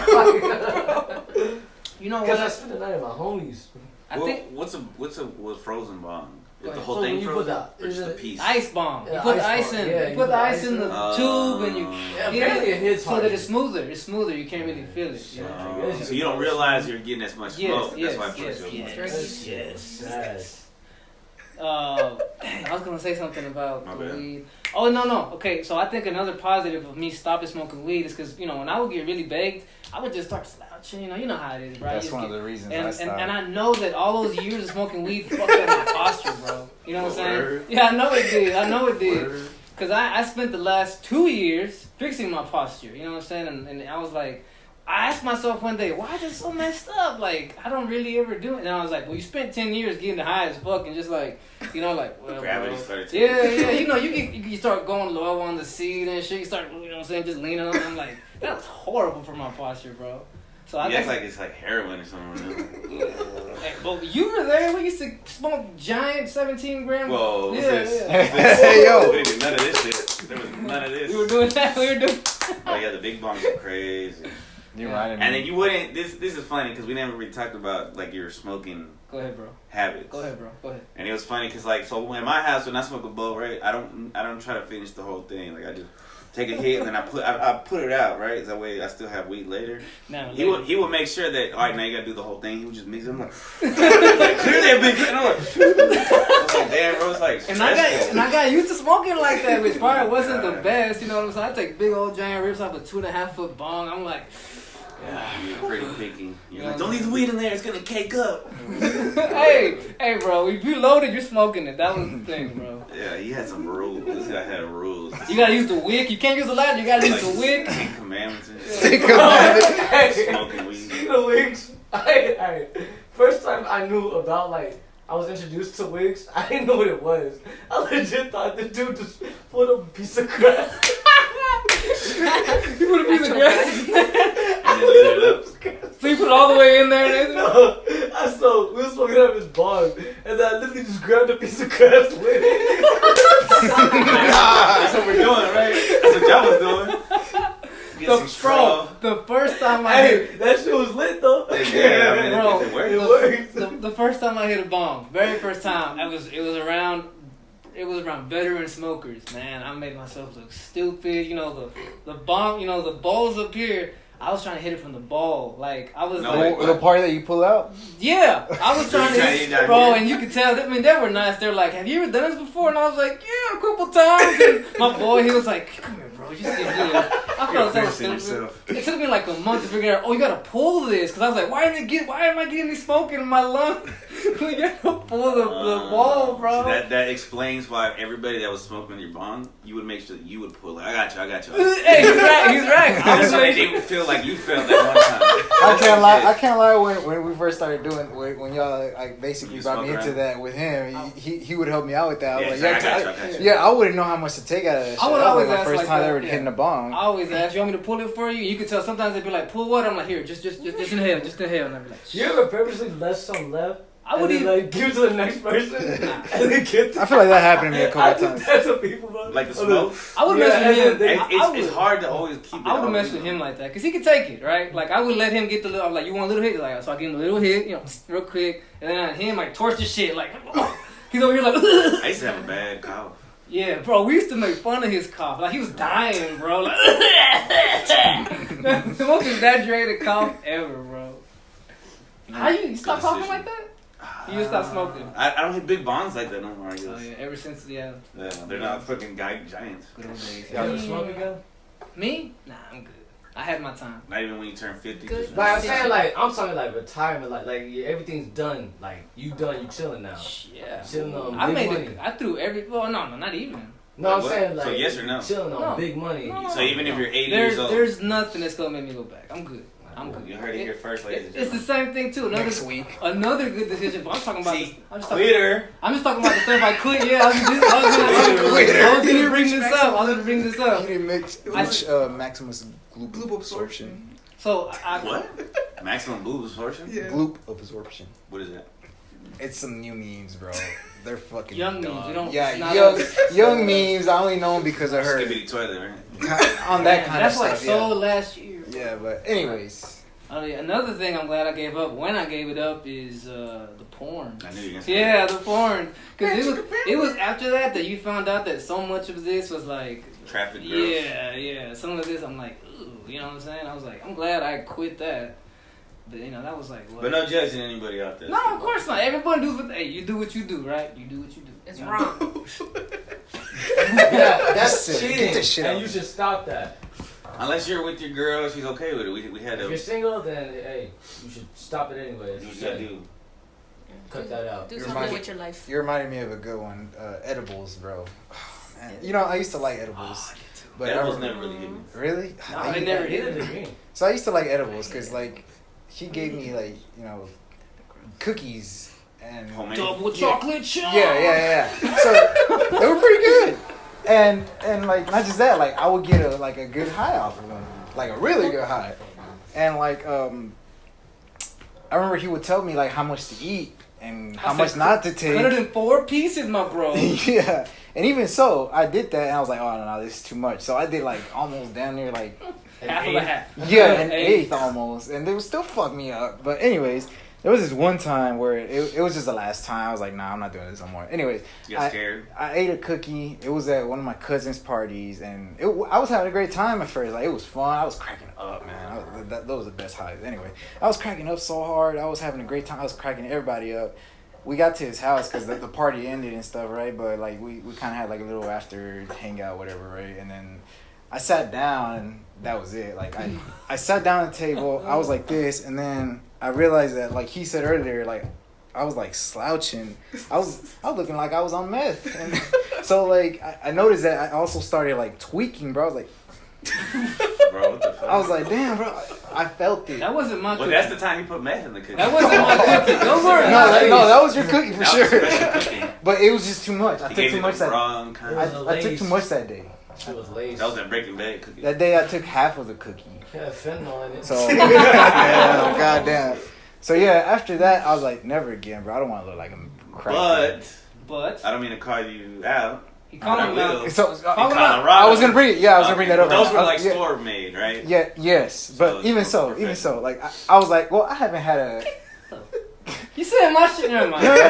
You know Because I what? spent the night with my homies. I think what's a frozen bomb? Is the ahead. whole So thing when you put frozen, the- or just is a it piece? ice bomb. You Yeah, put the ice ice bomb. in. Yeah, You put the ice in the Oh. tube and you. Yeah, Yeah. apparently it hits So hard. that it's smoother. It's smoother. You can't really feel it. You know? Oh, so you don't realize you're getting as much smoke. Yes, That's why yes, it feels yes, good. yes. Nice. Dang, I was gonna say something about My the bad. weed. Oh no. Okay, so I think another positive of me stopping smoking weed is because when I would get really baked, I would just start slouching. You know how it is, right? That's one of the reasons I And stopped. I know that all those years of smoking weed fucked up my posture, bro. You know what I'm saying? Word. Yeah, I know it did. I know it did. Word. Because I spent the last 2 years fixing my posture. You know what I'm saying? And I was like, I asked myself one day, why is it so messed up? Like, I don't really ever do it. And I was like, well, you spent 10 years getting high as fuck and just like, well, Gravity bro. started taking Yeah. You start going low on the seat and shit. You start, just leaning on it. I'm like, that was horrible for my posture, bro. So I Yeah, think, it's like heroin or something. Hey, but you were there. We used to smoke giant 17 gram. Whoa, Yeah. Hey, yo. We didn't do none of this shit. There was none of this. We were doing that. Oh yeah, the big bongs are crazy. You Yeah. reminded me. And then you wouldn't. This is funny because we never really talked about like your smoking Go ahead, bro. habits. Go ahead, bro. Go ahead. And it was funny because like so in my house when I smoke a bowl, right, I don't try to finish the whole thing. Like I just take a hit and then I put it out, right? That way I still have weed later. Now, He would make sure that all right, now you gotta do the whole thing. He would just mix it. I'm like, clear that big hit. I'm like, damn, bro, it's like And I got used to smoking like that, which probably wasn't the best. You know what I'm saying? I take big old giant rips off a 2.5 foot bong. I'm like, You're pretty picky. You're like, don't leave the weed in there. It's gonna cake up. hey, bro. If you loaded, you're smoking it. That was the thing, bro. Yeah, he had some rules. This guy had rules. You gotta use the wick. You can't use the lighter. You gotta use Like, the wick. 10 commandments and shit. Think about it. Hey, Smoking weed. speaking of wigs, I first time I knew about like I was introduced to wigs, I didn't know what it was. I legit thought the dude just put up a piece of grass. You put a piece of grass in there. And then lit it up. So you put it all the way in there. And No, we were smoking out of his bong, and I literally just grabbed a piece of grass with it. That's what we're doing, right? That's what y'all was doing. Get some straw. the first time I Hey, hit, that shit was lit though. Yeah, I mean, Bro, it worked. It worked. the first time I hit a bong, very first time, it was around veteran smokers. Man, I made myself look stupid. You know the bong, you know the balls up here. I was trying to hit it from the ball. Like I was No, like, wait, The part that you pull out? yeah, I was trying to hit, that bro, here? and you could tell. I mean, they were nice. They're like, "Have you ever done this before?" And I was like, "Yeah, a couple times." And my boy, he was like, "Come here, bro. You just get good." I felt so embarrassing stupid. yourself. It took me like a month to figure out. Oh, you gotta pull this, because I was like, "Why am I getting this smoking in my lungs?" You gotta pull the ball, bro. So that explains why everybody that was smoking your bong, you would make sure that you would pull it. I got you. Hey, he's right. He's right. I That's was why like, they didn't feel like you felt that one time. I can't lie. When we first started doing, when y'all like basically You brought me smoke into around? that with him, he would help me out with that. I Yeah, was so like, I got you. yeah, I wouldn't know how much to take out of that shit. I would That was always like my ask first like time that, ever yeah. hitting a bong. I always ask, "You want me to pull it for you?" You could tell sometimes they'd be like, "Pull what?" I'm like, "Here, just inhale, just inhale." And I'd be like, You ever purposely left some left? I would and then, even. like give it to the next person and then get. I feel like that happened to me a couple I do times. that to people, bro. Like the smoke. I would Yeah, mess with and him. then It's hard to always keep it. I would all mess in. with him like that because he could take it, right? Like I would let him get the little. I'm like, "You want a little hit?" Like, so I give him a little hit, you know, real quick, and then on him like torch the shit, like he's over here like. I used to have a bad cough. Yeah, bro, we used to make fun of his cough. Like he was dying, bro. Like the most exaggerated cough ever, bro. How you stop Good coughing decision. like that? You stop smoking. I don't hit big bongs like that no more. I guess. Oh yeah, ever since Yeah, they're not fucking giants. good old days. You ever smoke again? Me? Nah, I'm good. I had my time. Not even when you turn 50. Good. just- Like I'm saying, I'm talking like retirement, like everything's done. Like you done, you chilling now. Yeah. Chilling on I big made money. it. I threw every. Well, no, not even. No, I'm What? saying So like yes or no? chilling on No. big money. No. So even if you're 80 There's years old, there's nothing that's gonna make me go back. I'm good. I'm good. you heard it here first, ladies and It's the gentlemen. same thing too. Another Next week. another good decision. But I'm talking about. See, I'm just talking. Twitter. I'm just talking about the stuff I quit. Yeah, I was gonna bring this up. I was gonna bring this You up. didn't mix Maximus gloop Gloop absorption. So I What? Maximum boob absorption? Yeah. Gloop absorption. What is that? It's some new memes, bro. They're fucking Young dog. memes, you don't- Yeah, it's not young memes. I only know them because of her. Skibbity toilet, right? On that kind that's of like stuff. so last year. Yeah, but anyways. Another thing I'm glad I gave up when I gave it up is the porn. I knew you were gonna say Yeah, the porn. Because it was after that you found out that so much of this was like, Traffic girls. yeah. Some of this I'm like, ooh, you know what I'm saying? I was like, I'm glad I quit that. But you know, that was like, what? But no judging anybody out there. No, of course not. Everyone does what. Hey, you do what you do, right? You do what you do. It's You know? wrong. Yeah, that's Sick. Get cheating, this shit and out. you should stop that. Unless you're with your girl, she's okay with it. We had If you're to single, then hey, you should stop it anyways. do what you gotta do. Cut that out. Do You're something right. with your life. You reminded me of a good one. Edibles, bro. Man, you know, I used to like edibles. But I Edibles remember- never really hit me. Really? No, I never did Neither it. did me. So I used to like edibles because, like, he gave me, like, you know, cookies and... Homemade. Double chocolate chip. Yeah. So they were pretty good. And like, not just that, like, I would get a good high off of them. Like, a really good high. And, like, I remember he would tell me, like, how much to eat and how much not to take. 104 pieces, my bro. Yeah. And even so, I did that and I was like, oh, no, this is too much. So I did, like, almost down near, like, Half of a hat. Yeah, an eighth almost, and they would still fuck me up. But anyways, there was this one time where it was just the last time. I was like, nah, I'm not doing this no more. Anyways, You got scared? I ate a cookie. It was at one of my cousin's parties, and I was having a great time at first. Like, it was fun. I was cracking up, man. Those were the best highs. Anyway, I was cracking up so hard. I was having a great time. I was cracking everybody up. We got to his house because the party ended and stuff, right? But like we kind of had like a little after hangout, whatever, right? And then I sat down, and that was it. Like I sat down at the table. I was like this, and then I realized that, like he said earlier, like I was like slouching. I was looking like I was on meth, and so like I noticed that I also started like tweaking, bro. I was like, Bro, what the fuck? I was like, damn, bro. I felt it. That wasn't my Well, cookie. that's the time he put meth in the cookie. That wasn't my cookie. Don't worry. No, that was your cookie for That was sure. special cookie. But it was just too much. I He took gave too you much the that. wrong kind. I took too much that day. She was lazy. That was that Breaking Bad cookie. That day I took half of the cookie. Yeah, fentanyl in it. So yeah, goddamn. So yeah, after that I was like, never again, bro. I don't want to look like a crack. But I don't mean to call you out. he called him But I out. will. So In Colorado. I was gonna bring it. Yeah, I was gonna bring that up. Those were like yeah, store made, right? Yeah, yes, but So even it's so, professional. like I was like, well, I haven't had a. You said my shit. Never mind. No. Like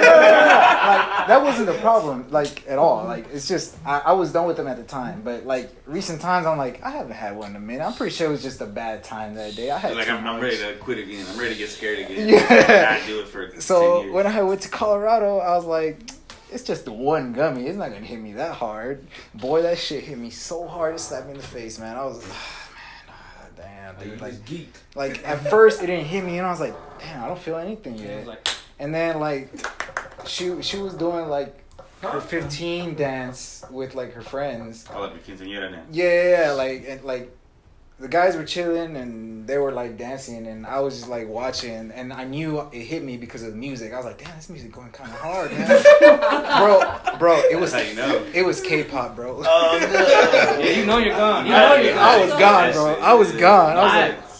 that wasn't the problem, like at all. Like it's just I was done with them at the time, but like recent times, I'm like I haven't had one in a minute. I'm pretty sure it was just a bad time that day. I had Like too I'm much. ready to quit again. I'm ready to get scared again. Yeah. I do it for 10 So years. when I went to Colorado, I was like, it's just the one gummy. It's not gonna hit me that hard. Boy, that shit hit me so hard. It slapped me in the face, man. I was, damn, Like, you dude. just geeked. Like at first it didn't hit me, and I was like, damn, I don't feel anything He yet. was like, And then like, she was doing like her 15 dance with like her friends. I'll let me continue that now. Yeah, like and like the guys were chilling and they were like dancing, and I was just like watching, and I knew it hit me because of the music. I was like, damn, this music going kind of hard, man. bro, it was That's how you know. it was K-pop, bro. Oh no! yeah, you know you're gone. You know you're I gone. was gone, bro. I was gone. I was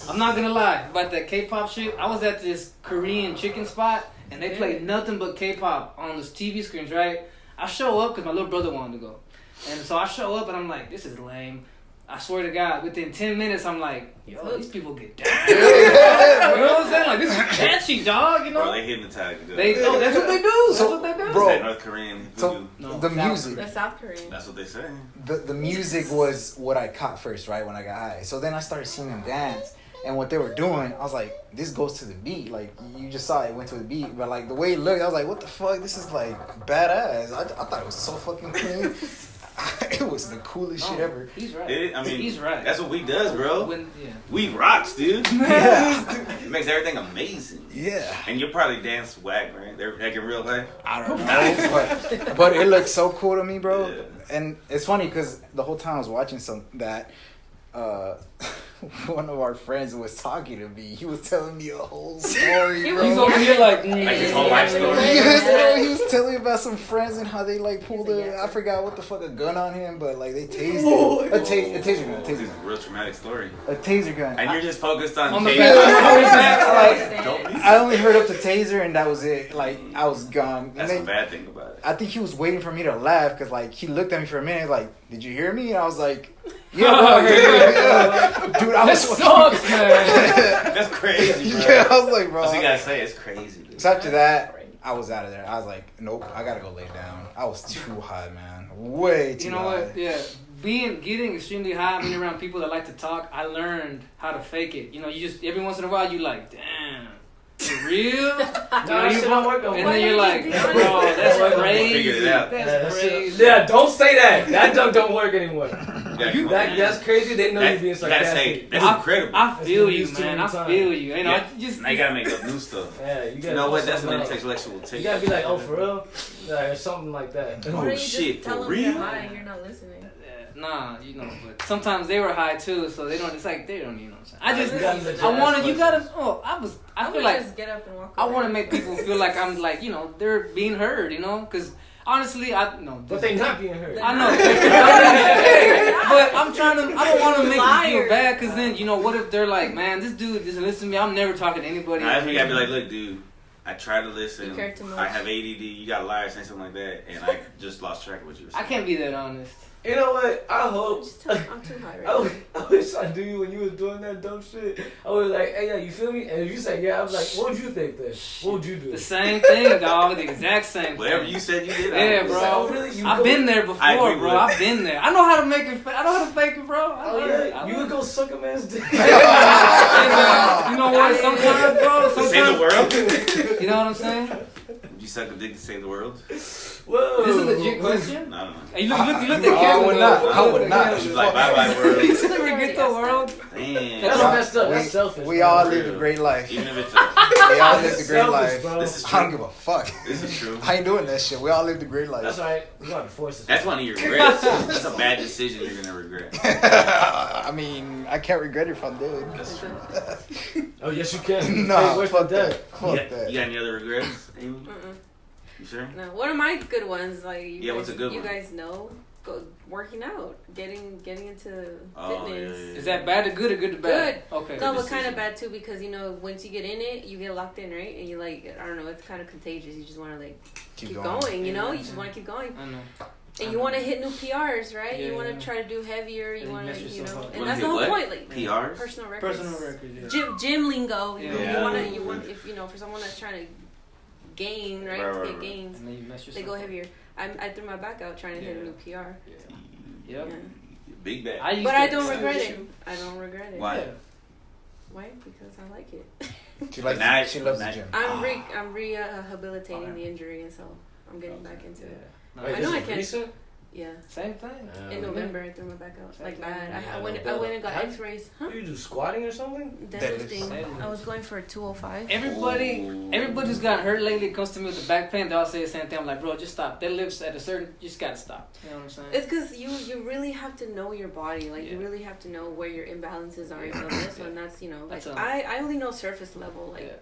like, I'm not gonna lie about that K-pop shit. I was at this Korean chicken spot, and they played nothing but K-pop on this TV screens, right? I show up because my little brother wanted to go, and so I show up and I'm like, this is lame. I swear to God, within 10 minutes, I'm like, yo, these people get down. You know what I'm saying? Like, this is catchy, dog, you know? Bro, they hypnotize you. That's what they do. That's So, what they do. bro, That North Korean so voodoo. No, the South music. The South Korean. That's what they say. The music was what I caught first, right, when I got high. So then I started seeing them dance, and what they were doing, I was like, this goes to the beat. Like, you just saw it went to the beat, but like the way it looked, I was like, what the fuck? This is like badass. I thought it was so fucking clean. It was the coolest shit ever. He's right. I mean, he's right. That's what we does, bro. Yeah. We rocks, dude. Yeah. It makes everything amazing. Yeah. And you'll probably dance whack, right? They're like in real life. I don't know, but it looked so cool to me, bro. Yeah. And it's funny because the whole time I was watching one of our friends was talking to me. He was telling me a whole story, He bro. He's over here like, Like his whole life story. Yes, bro. He was telling me about some friends and how they like pulled I forgot what the fuck, a gun on him, but like they tased him. A taser gun, This is a real traumatic story. a taser gun. And you're just focused on the K-pop. back. Don't be- I only heard up the taser and that was it. Like I was gone. And That's they- the bad thing about it. I think he was waiting for me to laugh because like he looked at me for a minute like, did you hear me? And I was like, yeah, bro, I heard you. Yeah. Dude, I was this sucks, man. That's crazy, bro. yeah, I was like, bro. That's what you gotta say. It's crazy, dude. So after that, I was out of there. I was like, nope, I gotta go lay down. I was too high, man. Way too You know high. what? Yeah. Getting extremely high, being around people that like to talk, I learned how to fake it. You know, you just, every once in a while, you like, damn. For real? You know, That shit don't work no and more. then you're like, Why don't you bro, just be that's honest? crazy. Figured it out. That's crazy. Yeah, don't say that. That don't work anymore. You That's crazy. They know you're being you gotta say, sarcastic. that's incredible. I feel been you, used too man. many I times. feel you. You know, Yeah. just Now you gotta make up new stuff. Yeah, you gotta. You know what? That's something an else. intellectual You tape. gotta be like, oh, for real? Like, or something like that. Oh, Why don't you shit, just tell for them you're real? high and you're not listening? nah, you know, but sometimes they were high too, so they don't. It's like they don't, you know. What I'm saying. You gotta legit I wanted. ask You gotta. questions. Oh, I feel would like just get up and walk I away. want to make people feel like I'm like, you know, they're being heard, you know, because honestly, I know. But they not being heard. I know, but I'm trying to. I don't want to make them feel Liar. bad, because then you know, what if they're like, man, this dude doesn't listen to me. I'm never talking to anybody. Now, that's when you gotta be like, look, dude, I try to listen. You care too much. I have ADD. You got a liar saying something like that, and I just lost track of what you were I saying. can't be that honest. You know what? I hope. I'm too high right I wish I knew you when you was doing that dumb shit. I was like, hey, yeah, you feel me? And if you say yeah, I was like, what would you think then? What would you do? The same thing, dog. The exact same thing. Whatever you said you did. Yeah, was bro. like, oh, really? I've been there before, I agree bro. with it. I've been there. I know how to make it. I know how to fake it, bro. I Oh learned. yeah, I you would learned. go suck a man's dick. Hey, man, you know what? Sometimes, bro. To save the world? You know what I'm saying? Would you suck a dick to save the world? Whoa. This is a legit question. I don't know. Hey, you looked I at would Kevin. not. though. I would not. She's like, bye-bye, world. You should never get the world. Damn. That's Yeah. messed up. That's selfish. We man. all lived a great life. Even if it's We all lived a great Selfish, life. bro. This is I don't true. give a fuck. This is true. I ain't doing that shit. We all lived a great life. That's alright. You got to force it. That's one of your regrets. That's a bad decision you're gonna regret. I mean, I can't regret it if I'm dead. That's true. Oh yes, you can. Nah, Hey, where's fuck my dad? that. Fuck You that. got any other regrets, Amy? Mm-mm. You sure? No, one of my good ones, like you Yeah, guys, what's a good you one? guys know, working out, getting into Oh, fitness. yeah. Is that bad to good or good to bad? Good. Okay. No, Good but kind decision. of bad too because once you get in it, you get locked in, right? And you like, I don't know, it's kind of contagious. You just want to like keep going, you know? You just want to keep going, I know. and you want to hit new PRs, right? Yeah, you want to yeah. try to do heavier. And You you want mess to, yourself up. and Wanna that's hit the whole what? point, like PRs? personal records. Personal records. Yeah. Gym lingo. You know, Yeah. you want if for someone that's trying to gain, right? Right, To right, get right. gains, And then you mess they yourself go up. heavier. I threw my back out trying to hit a Yeah. new PR. Yeah. Yep. Yeah. Big bad. I used But to, I don't yeah. regret it. I don't regret it. Why? Yeah. Why? Because I like it. She likes. Now- She loves the now- gym. I'm rehabilitating the injury, and so I'm getting back into it. No, Wait, I know this I is can. recent? Yeah. Same thing. In November, I threw my back out like bad. Yeah, I went no and got doubt. X-rays. Huh? You do squatting or something? Deadlifting. I was going for a 205. Everybody's gotten hurt lately. It comes to me with the back pain. They all say the same thing. I'm like, bro, just stop. Deadlifts at a certain, you just gotta stop. You know what I'm saying? It's because you really have to know your body. Like you Yeah. really have to know where your imbalances are. You know this one. That's like That's I only know surface level. Like Yeah.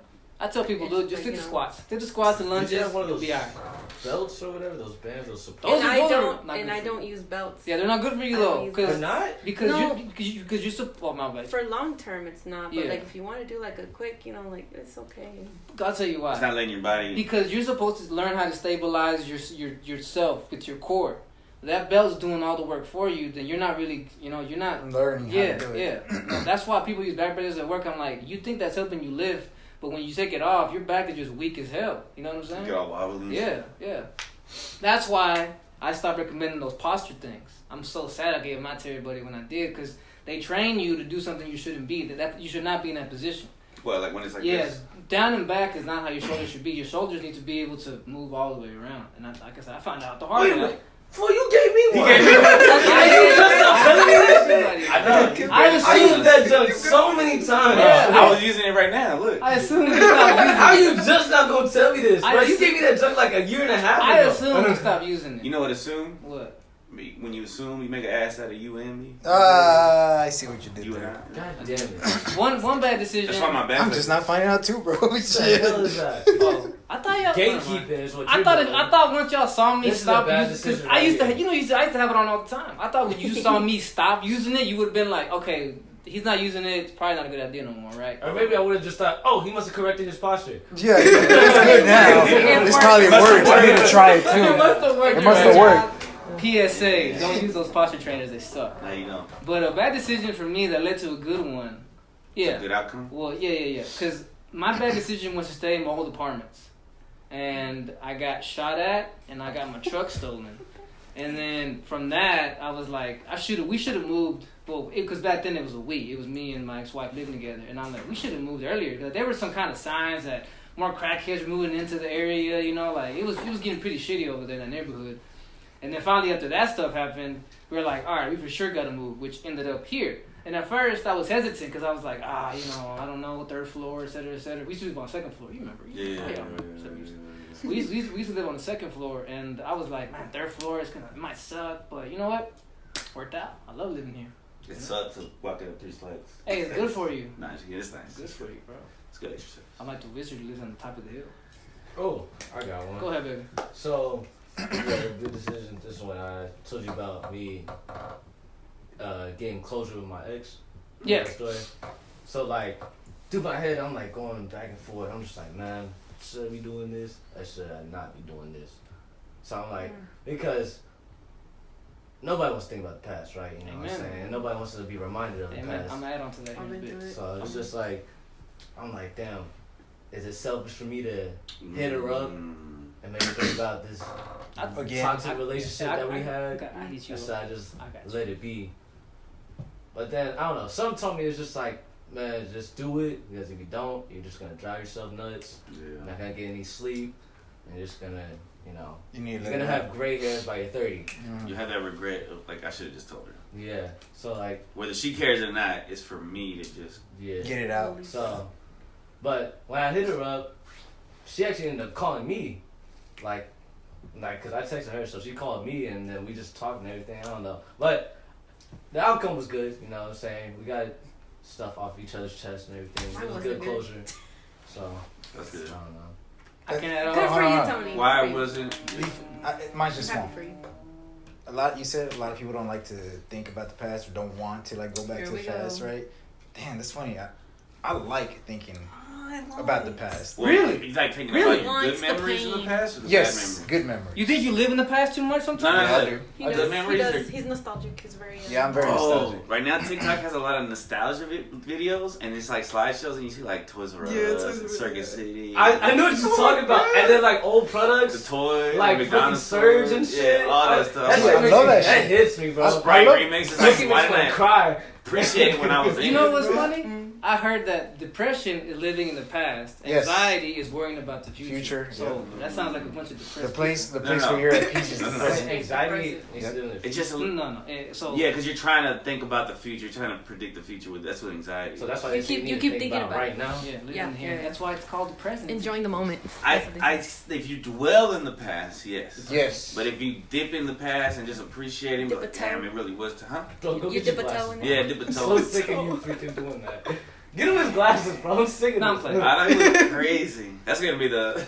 I tell people, dude, just Like, do the you know. squats. Do the squats and lunges. Did you have one of You'll those be alright. belts or whatever? Those bands, those support. Those and are- I those are don't not good for you. use belts. Yeah, they're not good for you I don't though, use They're because not? because No. you're oh my bad. For long term, it's not. But Yeah. like if you want to do like a quick, like it's okay. I'll tell you why. It's not letting your body. Because you're supposed to learn how to stabilize yourself with your core. That belt's doing all the work for you. Then you're not really, you're not. Learning Yeah, how to do it. yeah. No, that's why people use back braces at work. I'm like, you think that's helping you lift, but when you take it off, your back is just weak as hell. You know what I'm saying? Get all wobbly. and Yeah, yeah. That's why I stopped recommending those posture things. I'm so sad I gave mine to everybody when I did, because they train you to do something you shouldn't be. That you should not be in that position. shit. Well, like when it's like Yes, this. down and back is not how your shoulders should be. Your shoulders need to be able to move all the way around. And like I said, I found out the hard Wait, way. wait. Fool, you gave me one. gave me one. I know. I I used assumed that junk so many times. Yeah. I was using it right now. Look. I assumed you stopped using How it. you just not gonna tell me this, I bro? You assume- gave me that junk like a year and a half ago. I assumed you stopped using it. You know what? Assume. What? When you assume, you make an ass out of you and me. I see what you did You and there. I. God damn it. One bad decision. That's why my back. I'm just not finding out too, bro. What the Shit. hell is that? Oh, I thought y'all. Gatekeeping is what I you're thought doing. I thought once y'all saw me This is stop a bad using, because decision I right used to, here. I used to have it on all the time. I thought when you saw me stop using it, you would have been like, okay, he's not using it. It's probably not a good idea no more, right? Or maybe I would have just thought, oh, he must have corrected his posture. Yeah, it's good now. It's probably worked. I need to try it It too. must have worked. It must have worked. PSA: don't use those posture trainers. They suck. Now you know. But a bad decision for me that led to a good one. Yeah. Good outcome. Well, yeah. Because my bad decision was to stay in my old apartments. And I got shot at, and I got my truck stolen. And then from that, I was like, we should have moved. Well, because back then it was it was me and my ex-wife living together. And I'm like, we should have moved earlier. Because there were some kind of signs that more crackheads were moving into the area, like it was getting pretty shitty over there in that neighborhood. And then finally, after that stuff happened, we were like, all right, we for sure got to move, which ended up here. And at first, I was hesitant because I was like, I don't know, third floor, et cetera, et cetera. We used to live on the second floor. You remember? We used to live on the second floor, and I was like, man, third floor it might suck, but you know what? Worked out. I love living here. It sucks to walk up 3 flights. Hey, it's good for you. Nice. Yeah, it's nice. It's good for you, bro. It's good exercise. I'm like the wizard who lives on the top of the hill. Oh, I got one. Go ahead, baby. So, yeah, good decision. This is when I told you about me getting closure with my ex. Yeah. That story. So, like, through my head, I'm like going back and forth. I'm just like, man, should I be doing this? Or should I not be doing this? So I'm like, because nobody wants to think about the past, right? You know what I'm Amen. saying? And nobody wants to be reminded of the Amen. past. I'm gonna add on to that I'm in a into bit. it. So it's just like, I'm like, damn, is it selfish for me to hit her up and make her think about this toxic relationship that we had? I hit you. And so I just I got you. let it be. But then, I don't know, some told me it's just like, man, just do it, because if you don't, you're just gonna drive yourself nuts. You're not gonna get any sleep, and you're just gonna, you know, you're gonna have gray hairs by your 30. You have that regret of, like, I should have just told her. Yeah, so like, Whether she cares or not, it's for me to just yeah. get it out. So, but when I hit her up, she actually ended up calling me, like, cause I texted her, so she called me, and then we just talked and everything. I don't know, but the outcome was good. You know what I'm saying? We got stuff off each other's chest and everything. Mine It was wasn't good good. closure. So that's good. I don't know. I can add Good on. for Hold you, on. Tony. Why Good for you. wasn't? Mine's just Happy small. for you. You said a lot of people don't like to think about the past or don't want to like go back Here to the we go. past, right? Damn, that's funny. I like thinking I love about the it. past. Well, Really? You like thinking Really? about your Likes good the memories of the pain. past or the bad Yes, memories? good memories. You think you live in the past too much No, sometimes? no, Yeah, I no. do. He Good does. He memories does. are- He's nostalgic. He's very. Yeah, I'm very Oh, nostalgic. right now TikTok has a lot of nostalgia videos, and it's like slideshows, and you see like Toys R Us, Yeah, Toys R and Us. Circuit City. I know what you're talking about, and then like old The products, toys, like the fucking McDonald's Surge and toys, shit. Yeah, all that stuff. That, I shit love makes that me, that shit. hits me, bro. Sprite love- remixes. It's Like, making me why just didn't wanna I cry. appreciate it when I was in You know it? what's funny? Mm. I heard that depression is living in the past. Yes. Anxiety is worrying about the future. Future, So that sounds like a bunch of depressed The place No, where no. you're at peace is No, the no. present. Anxiety Depressive. is Yep. doing it. It's just people. No. So yeah, because you're trying to think about the future, you're trying to predict the future. That's what anxiety. So that's why You they say keep- need you to keep think thinking about about right it. now. yeah, living Yeah, here. yeah. That's why it's called the present. Enjoying the moment. I, That's what they say. if you dwell in the past, yes. Yes. But if you dip in the past and just appreciate it, Dip like, a toe. damn, it really was, huh? Bro, go You get your dip a toe glasses. in bro. there? Yeah, dip a I'm toe. so sick of you freaking doing that. Get him his glasses, bro. I'm sick of No, I'm this. playing. I know, he look crazy. That's gonna be the.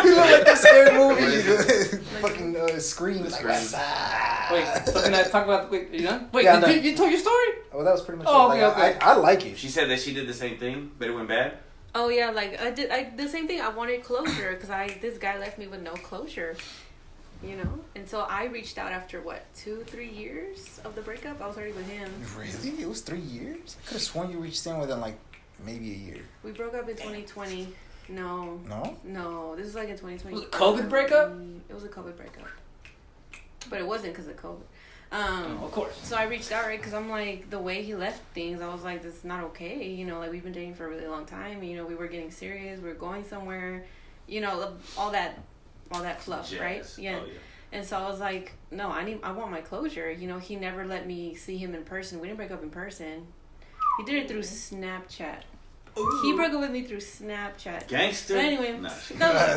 You look like that scary movie. Fucking scream. Like, Scream. "Ah." Wait, so can I talk about? Wait, are you done? Wait, Yeah, I'm did done. you told your story? Oh, that was pretty much Oh, it. okay, Like, okay. I like it. She said that she did the same thing, but it went bad. Oh yeah, like I did the same thing. I wanted closure because this guy left me with no closure, you know. And so I reached out after what 2-3 years of the breakup. I was already with him. Really? It was 3 years? I could have sworn you reached in within like maybe a year. We broke up in 2020. No, No? this is like in 2020. Was it a COVID breakup? It was a COVID breakup, but it wasn't because of COVID. Oh, of course. So I reached out, right? Because I'm like, the way he left things, I was like, this is not okay. You know, like, we've been dating for a really long time. You know, we were getting serious. We were going somewhere. You know, all that fluff, Jazz. right? Yeah. Oh, yeah. And so I was like, no, I want my closure. You know, he never let me see him in person. We didn't break up in person. He did it through Snapchat. He broke up with me through Snapchat. Gangster. But anyway, Nah,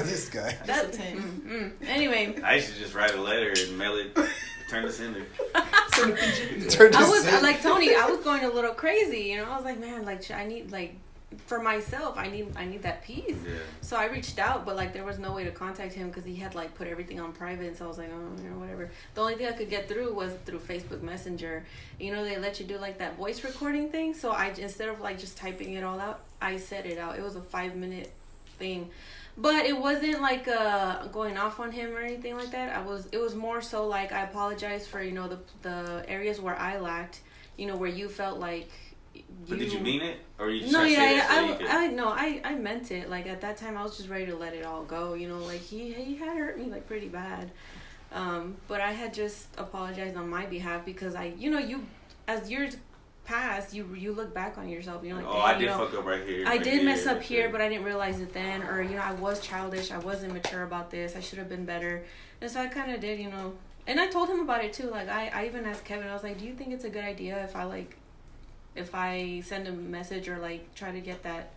This guy. that, That's a 10. Anyway, I used to just write a letter and mail it, turn the sender. Turn I this was in. like Tony. I was going a little crazy, you know. I was like, man, like I need like for myself, I need that peace. Yeah. So I reached out, but like there was no way to contact him because he had like put everything on private. And so I was like, oh, you know, whatever. The only thing I could get through was through Facebook Messenger. You know, they let you do like that voice recording thing. So I instead of like just typing it all out, I said it out. It was a 5-minute thing. But it wasn't like going off on him or anything like that. It was more so like I apologized for, you know, the areas where I lacked, you know, where you felt like But did you mean it, or you just no, trying to say yeah, that so you could? I meant it. Like at that time, I was just ready to let it all go. You know, like he had hurt me like pretty bad, but I had just apologized on my behalf because as years pass, you look back on yourself. You're like, Oh, I "Dang, did you know, fuck up right here. I right did mess here, up right here, there. but I didn't realize it then, or you know, I was childish. I wasn't mature about this. I should have been better." And so I kind of did, you know. And I told him about it too. Like I even asked Kevin. I was like, "Do you think it's a good idea if I send a message or like try to get that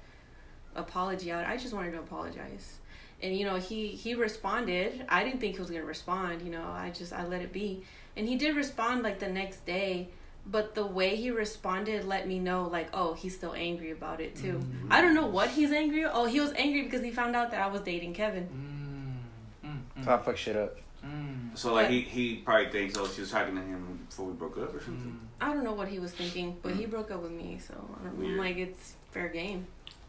apology out?" I just wanted to apologize. And you know, he responded. I didn't think he was gonna respond, you know. I let it be. And he did respond like the next day, but the way he responded let me know like, oh, he's still angry about it too. Mm-hmm. I don't know what he's angry. Oh, he was angry because he found out that I was dating Kevin. So I fuck shit up. So like he probably thinks, oh, she was talking to him before we broke up or something. I don't know what he was thinking, but he broke up with me, so I'm Weird. like, it's fair game.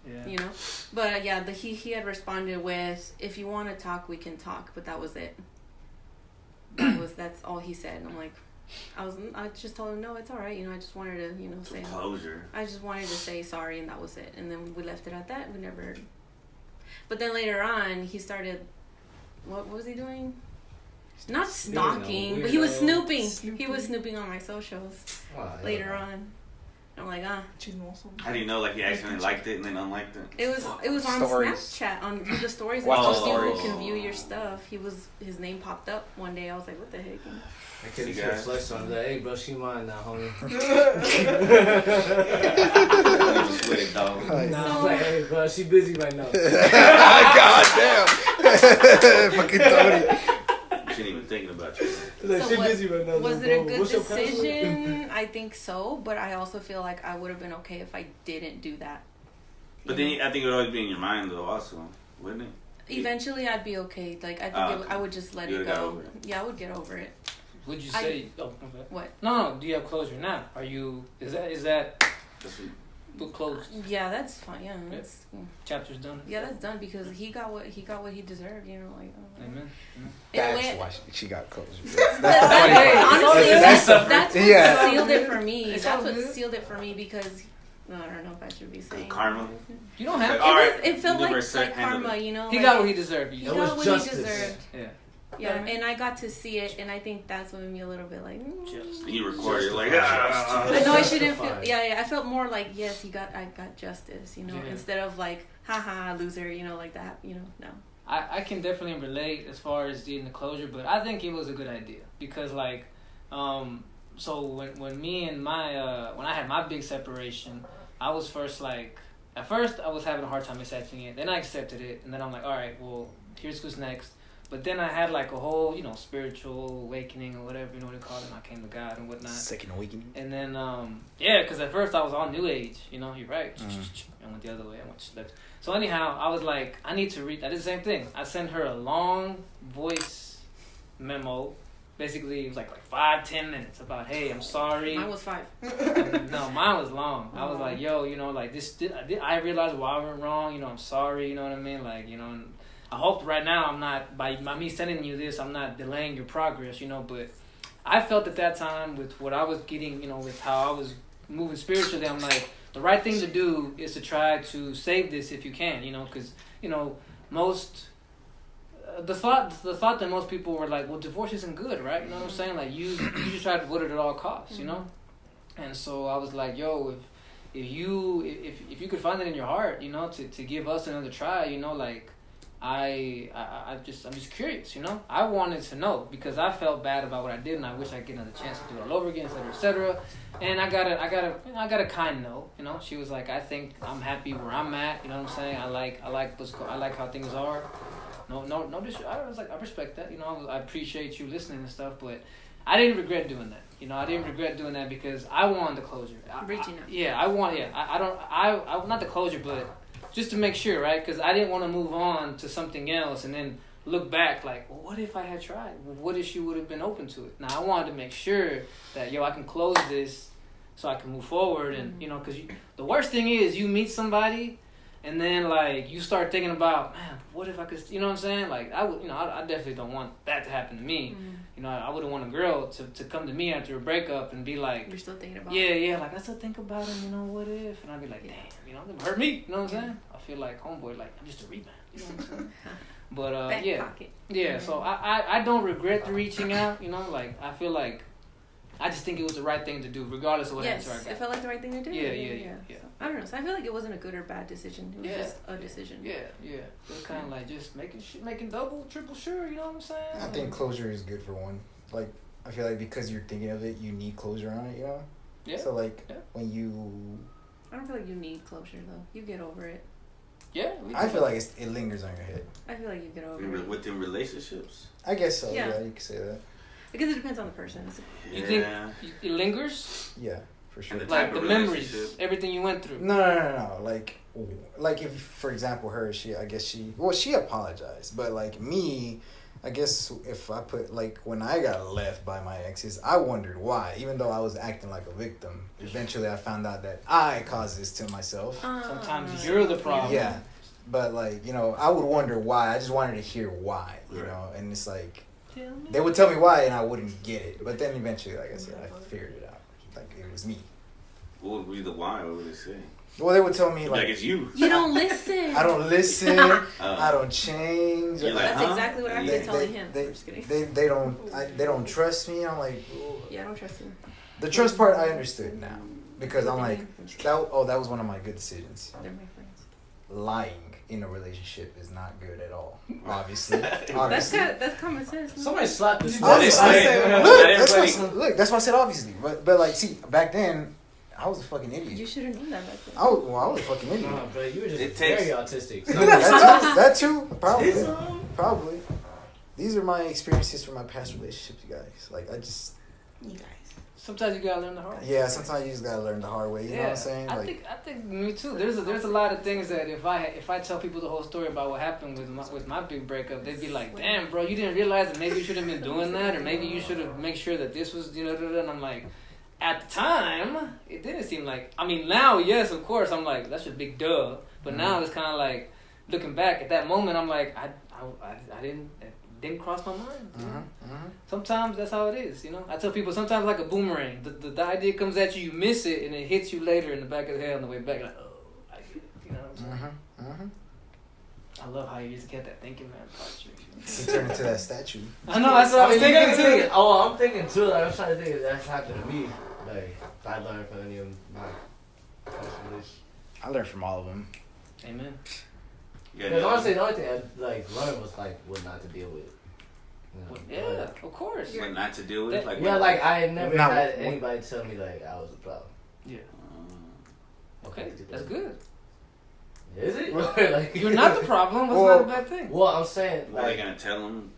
Yeah. You know, but yeah, he had responded with, "If you want to talk, we can talk," but that was it. That's all he said. And I'm like, I just told him, no, it's all right. I just wanted to, say closure. I just wanted to say sorry, and that was it. And then we left it at that. We never. But then later on, he started. What was he doing? Not stalking, but he was snooping. He was snooping on my socials later on. I'm like, How do you know, like, he accidentally liked it and then unliked it? It was on Stories. Snapchat, on the stories. Wow. Wow. People can view your stuff. His name popped up one day. I was like, what the heck? I couldn't get flex on that. Hey, bro, she mine now, homie. Just with it, dog. Nah, I'm like, hey, bro, she busy right now. God damn. Fucking Toney. She ain't even thinking about you. Like, So she what- busy right now. Was bro. it a good What's your password? decision? I think so, but I also feel like I would have been okay if I didn't do that. But then I think it would always be in your mind, though, also. Wouldn't it? Eventually, I'd be okay. Like, I think I would just let You it would've got go. over it. Yeah, I would get over it. Would you say? Okay. What? No. Do you have closure now? Are you? Is that That's what- book closed? Yeah, that's fine. Yeah, that's Chapter's done. that's done because he got what he deserved. Like. Amen. In a That's way- why she got closure. Honestly, That's that's what yeah. sealed it for me. It's That's all what good. sealed it for me because I don't know if I should be saying Karma. You don't have. All right. It felt You never like said karma, handle you know. He like, got what he deserved. he You It know? got was what justice. he deserved. Yeah. Yeah, and I got to see it, and I think that's what made me a little bit like. You record it like, I know I shouldn't feel. Justified. Yeah, I felt more like yes, I got justice, Yeah. instead of like haha loser, like that, no. I can definitely relate as far as getting the closure, but I think it was a good idea because so when me and my when I had my big separation, I was at first I was having a hard time accepting it. Then I accepted it, and then I'm like, all right, well, here's what's next. But then I had like a whole spiritual awakening or whatever you know what they call it. And I came to God and whatnot. Second awakening. And then because at first I was all New Age, you're right. I went the other way. I went left. So anyhow, I was like, I need to read. I did the same thing. I sent her a long voice memo. Basically, it was like 5-10 minutes about, hey, I'm sorry. Mine was 5. No, mine was long. I was like, yo, like this. I realized why I went wrong. I'm sorry. You know what I mean? Like, and I hope right now I'm not by me sending you this. I'm not delaying your progress. But I felt at that time with what I was getting. With how I was moving spiritually, I'm like, the right thing to do is to try to save this if you can. Because most. The thought that most people were like, well, divorce isn't good, right? You know what I'm saying? Like you just try to avoid it at all costs, And so I was like, yo, if you could find it in your heart, to give us another try, like I'm just curious, I wanted to know because I felt bad about what I did and I wish I could get another chance to do it all over again, et cetera. And I got a kind no, She was like, I think I'm happy where I'm at, you know what I'm saying? I like how things are. No. I was like, I respect that. I appreciate you listening and stuff, but I didn't regret doing that. I didn't regret doing that because I wanted the closure. Reaching out. I not the closure, but just to make sure, right? Because I didn't want to move on to something else and then look back like, well, what if I had tried? What if she would have been open to it? Now I wanted to make sure that I can close this so I can move forward, and because the worst thing is you meet somebody. And then, you start thinking about, man, what if I could, you know what I'm saying? Like, I would, I definitely don't want that to happen to me. Mm-hmm. I wouldn't want a girl to come to me after a breakup and be like, You're still thinking about yeah, like, I still think about him, what if? And I'd be like, damn, it hurt me, you know what I'm saying? I feel like homeboy, like, I'm just a rebound, you know what I'm saying? But, back yeah. pocket. Yeah, so I don't regret the reaching out, I feel like, I just think it was the right thing to do, regardless of what answer I got. It felt like the right thing to do. Yeah. I don't know. So I feel like it wasn't a good or bad decision. It was just a decision. Yeah. It was kind of like just making double, triple sure. You know what I'm saying? I think closure is good for one. Like, I feel like because you're thinking of it, you need closure on it. Yeah. So when you. I don't feel like you need closure though. You get over it. Yeah. I feel like it lingers on your head. I feel like you get over it. Within relationships? I guess so. Yeah. Yeah, you could say that. Because it depends on the person. You think it lingers? Yeah, for sure. And the type Like the of memories, relationship. everything you went through. No. Like if, for example, her, she apologized, but like me, I guess if I put when I got left by my exes, I wondered why, even though I was acting like a victim. Eventually, I found out that I caused this to myself. Sometimes you're the problem. Yeah, but I would wonder why. I just wanted to hear why, and it's like. They would tell me why, and I wouldn't get it. But then eventually, like I said, I figured it out. Like it was me. What would be the why? What would they say? Well, they would tell me Like like it's you. You don't listen. I don't listen. I don't change. You're like, That's huh? exactly what I've been telling him. I'm just kidding. They don't trust me. I'm like, Yeah, I don't trust him. the trust part I understood now because I'm like, I'm just kidding. that was one of my good decisions. They're my friends. Lying in a relationship is not good at all. Obviously, That's common sense. No? Somebody slapped this. Look, that's why I said obviously. But like, see, back then, I was a fucking idiot. You should have known that back then. I was a fucking idiot. No, but you were just It very takes- autistic. That too, probably. These are my experiences from my past relationships, you guys. Like, I just, You guys. Sometimes you gotta learn the hard way. yeah, sometimes you just gotta learn the hard way. You know what I'm saying? I Like, think me too. There's a lot of things that if I tell people the whole story about what happened with my big breakup, they'd be like, "Damn, bro, you didn't realize that maybe you shouldn't have been doing that, or maybe you should have made sure that this was And I'm like, at the time, it didn't seem like. I mean, now, yes, of course, I'm like, that's a big duh. But now it's kind of like looking back at that moment, I'm like, I didn't. It didn't cross my mind. You know? Sometimes that's how it is, you know. I tell people sometimes like a boomerang. The idea comes at you, you miss it, and it hits you later in the back of the head on the way back. Like, oh, I get it. You know what I'm saying? I love how you just get that thinking man posture. you turn into that statue. I know. That's what I was thinking too. Oh, I'm thinking too. Like, I'm trying to think if that's happened to me. Like, if I learned from any of my past relationships. I learned from all of them. Amen. Because honestly, the only thing I learned was like what not to deal with. You know? Yeah, of course. What not to deal with? Like, Yeah, like I had never Not had what- anybody tell me like I was a problem. Yeah. Okay, that's good. Is it? Like, You're not the problem. That's Well- not a bad thing. Well, I'm saying What are they like, gonna tell them?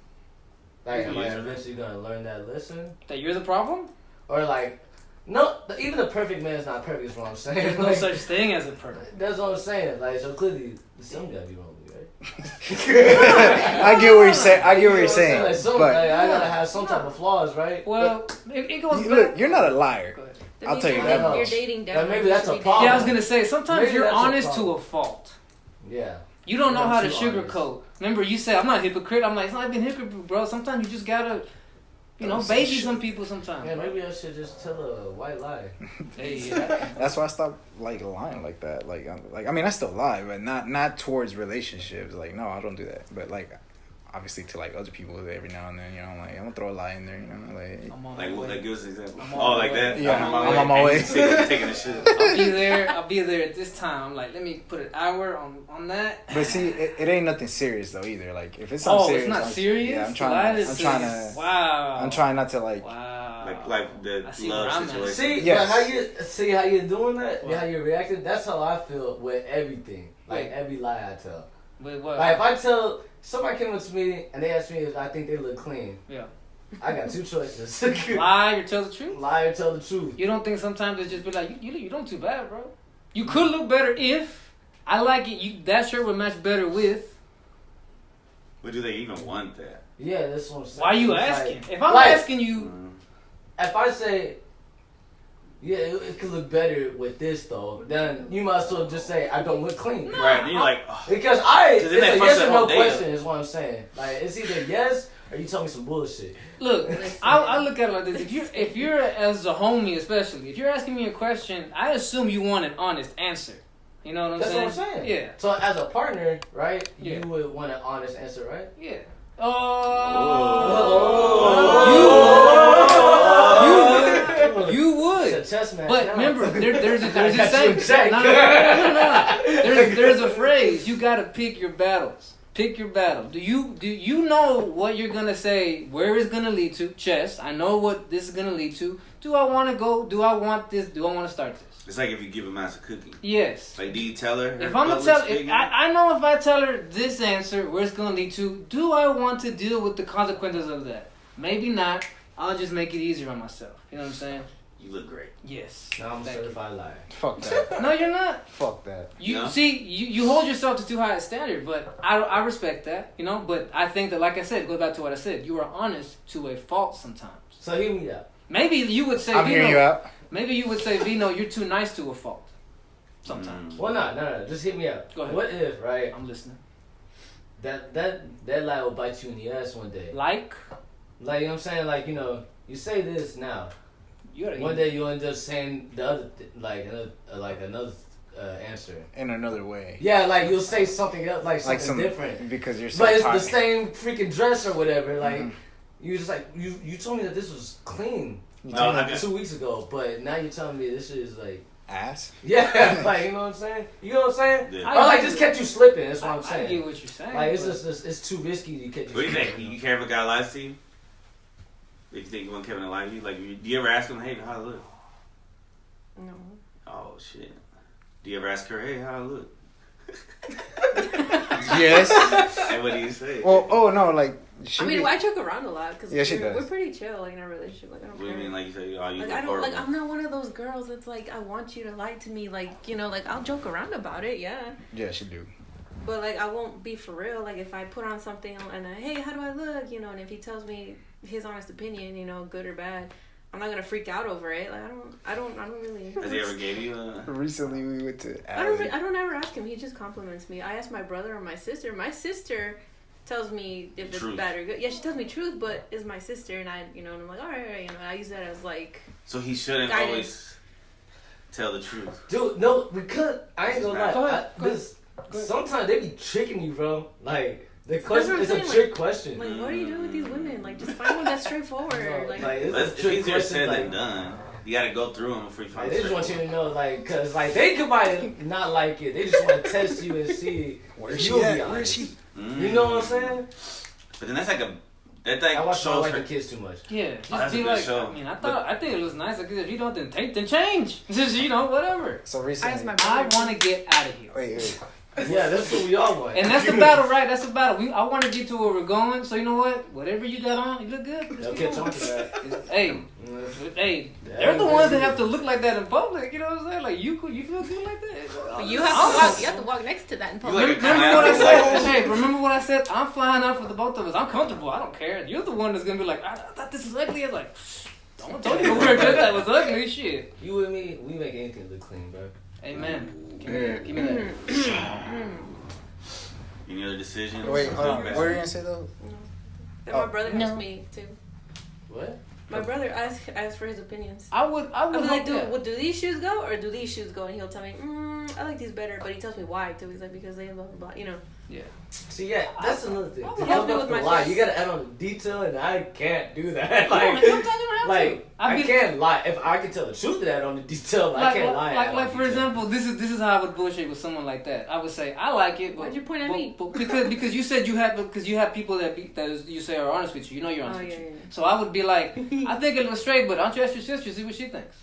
am I Yeah. eventually gonna learn that lesson? That you're the problem? Or like, no, even the perfect man is not perfect. Is what I'm saying. There's no Like, such thing as a perfect. that's what I'm saying. Like, so clearly, something gotta be wrong with me, right? I get what you're saying. I get what you're saying. Like, But I gotta have some type of flaws, right? Well, it goes back. look, you're not a liar. Go ahead. That I'll means tell you you're that dating- much. You're dating down. maybe that's a Should be problem. Yeah, I was gonna say sometimes Maybe you're that's a honest to problem. a fault. Yeah. You don't know I'm how to too sugarcoat. Remember, you said I'm not a hypocrite. I'm like, it's not being a hypocrite, bro. Sometimes you just gotta, baby some people sometimes. Yeah, bro. maybe I should just tell a white lie. Hey, yeah. That's why I stopped like lying like that. I mean, I still lie, but not towards relationships. Like, no, I don't do that. But like, obviously to like other people every now and then, like I'm gonna throw a lie in there, like. I'm on Like, my what? way. Like, give us an example. I'm on Oh, my like way. that? Yeah, I'm I'm on my way. And you taking a shit. I'll be there at this time. I'm like, let me put an hour on that. But see, it ain't nothing serious though either. Like if it's something serious, it's not I'm- serious. Yeah, That is I'm serious. trying to. Wow. I'm trying not to like. Wow. Like the I see where I'm love at. situation. See, Yes. but how you're doing that, What? how you're reacting. That's how I feel with everything. Like Wait. every lie I tell. Wait, what? Like if I tell somebody came up to me and they asked me if I think they look clean, Yeah. I got two choices: Lie or tell the truth? lie or tell the truth. You don't think sometimes it's just be like, you don't too bad, bro. You could look better if I like it. That shirt would match better with. But do they even want that? Yeah, that's what I'm saying. Why you It's asking? like- If I'm like, asking you, if I say, yeah, it could look better with this though, then you might as well just say I don't look clean. Right, and you're like, oh. Because Cause then it's that a fucks yes the or no whole day question is what I'm saying. Like it's either yes or you tell me some bullshit. look, I look at it like this. If you're as a homie, especially if you're asking me a question, I assume you want an honest answer. You know what I'm That's saying? what I'm saying. Yeah, So as a partner, right, Yeah. you would want an honest answer, right? yeah. Oh. You would. It's a chess match. But now. remember, there's a Got you saying. checked. No. There's a phrase. You gotta pick your battles. Pick your battle. Do you know what you're gonna say? Where it's gonna lead to? Chess. I know what this is gonna lead to. Do I want to go? Do I want this? Do I want to start this? It's like if you give a mouse a cookie. Yes. Like, do you tell her? If I'm gonna tell, I know if I tell her this answer, where it's gonna lead to. Do I want to deal with the consequences of that? Maybe not. I'll just make it easier on myself. You know what I'm saying? You look great. Yes. Now I'm a Thank you. certified liar. Fuck that. No, you're not. Fuck that. You No? see, you hold yourself to too high a standard, but I respect that, But I think that, like I said, go back to what I said. You are honest to a fault sometimes. So hear me out. Maybe you would say, I'm hearing you out. Maybe you would say, Vino, you're too nice to a fault. Sometimes. Well, no. Just hear me out. Go ahead. What if, right? I'm listening. That lie will bite you in the ass one day. Like, Like, you know what I'm saying? Like, you know, you say this now. One day you'll end up saying the other, another answer. In another way. Yeah, like you'll say something else, like something different. Because you're so but it's tired. the same freaking dress or whatever. Like, you just like, you told me that this was clean 2 weeks ago, but now you're telling me this shit is like... Ass? Yeah, like, you know what I'm saying? You know what I'm saying? Yeah. Or like, just kept you slipping, that's what I'm saying. I get what you're saying. Like, it's just, it's too risky to catch you. What do you think? You care if a guy lies to you? If you think you want Kevin to lie to you? Like, do you ever ask him, hey, how I look? No. Oh, shit. Do you ever ask her, hey, how I look? Yes. And what do you say? Well, oh no, like. I mean, I joke around a lot because we're pretty chill, like in our relationship. Like I don't What do you care. mean, like you say, oh, you Like look I don't horrible. like. I'm not one of those girls that's like I want you to lie to me. Like you know, like I'll joke around about it, yeah. Yeah, she do. But like I won't be for real. Like if I put on something and hey, how do I look? You know, and if he tells me his honest opinion, you know, good or bad, I'm not gonna freak out over it. Like I don't really. Has he ever gave you a... Recently, we went to. I don't ever ask him. He just compliments me. I ask my brother or my sister. My sister tells me if it's bad or good. Yeah, she tells me truth, but is my sister, and I, you know, and I'm like, all right, you know, I use that as like. So he shouldn't guidance. always tell the truth. Dude, no, because I ain't gonna lie. Go ahead. Sometimes they be tricking you, bro. Like the question is a saying, trick question. Like, what are you doing with these women? Like, just find one that's straightforward. No, like it's It's a trick easier question. said Like, than done. You gotta go through them before you find they just want you to know, like, cause like they could might not like it. They just want to test you and see Where's you'll she at? be Where is honest. she? You know what I'm saying? But then that's like a... That like I watch my shows wife her... and kids too much. Yeah, just that's a be good like. show. I mean, I think it was nice. Like, if you don't, then take, then change. Just you know, whatever. So I recently. asked my I brother. want to get out of here. Wait. Yeah, that's what we all want. And that's the battle, right? That's the battle. I want to get to where we're going. So you know what? Whatever you got on, you look good. They'll catch on to that. Hey, they're the ones that have to look like that in public. You know what I'm saying? Like you feel good like that. But you have to walk next to that in public. like a Remember what I clown. said? Hey, remember what I said? I'm flying out for the both of us. I'm comfortable. I don't care. You're the one that's gonna be like, I thought this was ugly. I'm like, don't tell me we're good. That was ugly shit. You and me, we make anything look clean, bro. Amen. Give me that. Any other decision? Wait, hold on. What were you gonna say though? That my brother helps me too. What? My brother asks for his opinions. I would I'm like, hope do these shoes go or do these shoes go? And he'll tell me, I like these better. But he tells me why too. He's like, because they blah blah blah. You know. Yeah. See, yeah, that's another thing. I To would come help you up with with my lie, choice. you gotta add on the detail, and I can't do that. Sometimes Like, you don't have to. like I I mean- can't lie. If I can tell the truth of that on the detail, I can't lie. Like for example, this is how I would bullshit with someone like that. I would say I like it, but Why'd you point at me? But because you said you have people that you say are honest with you. You know you're honest with you. Yeah. So I would be like, I think it looks straight, but why don't you ask your sister see what she thinks?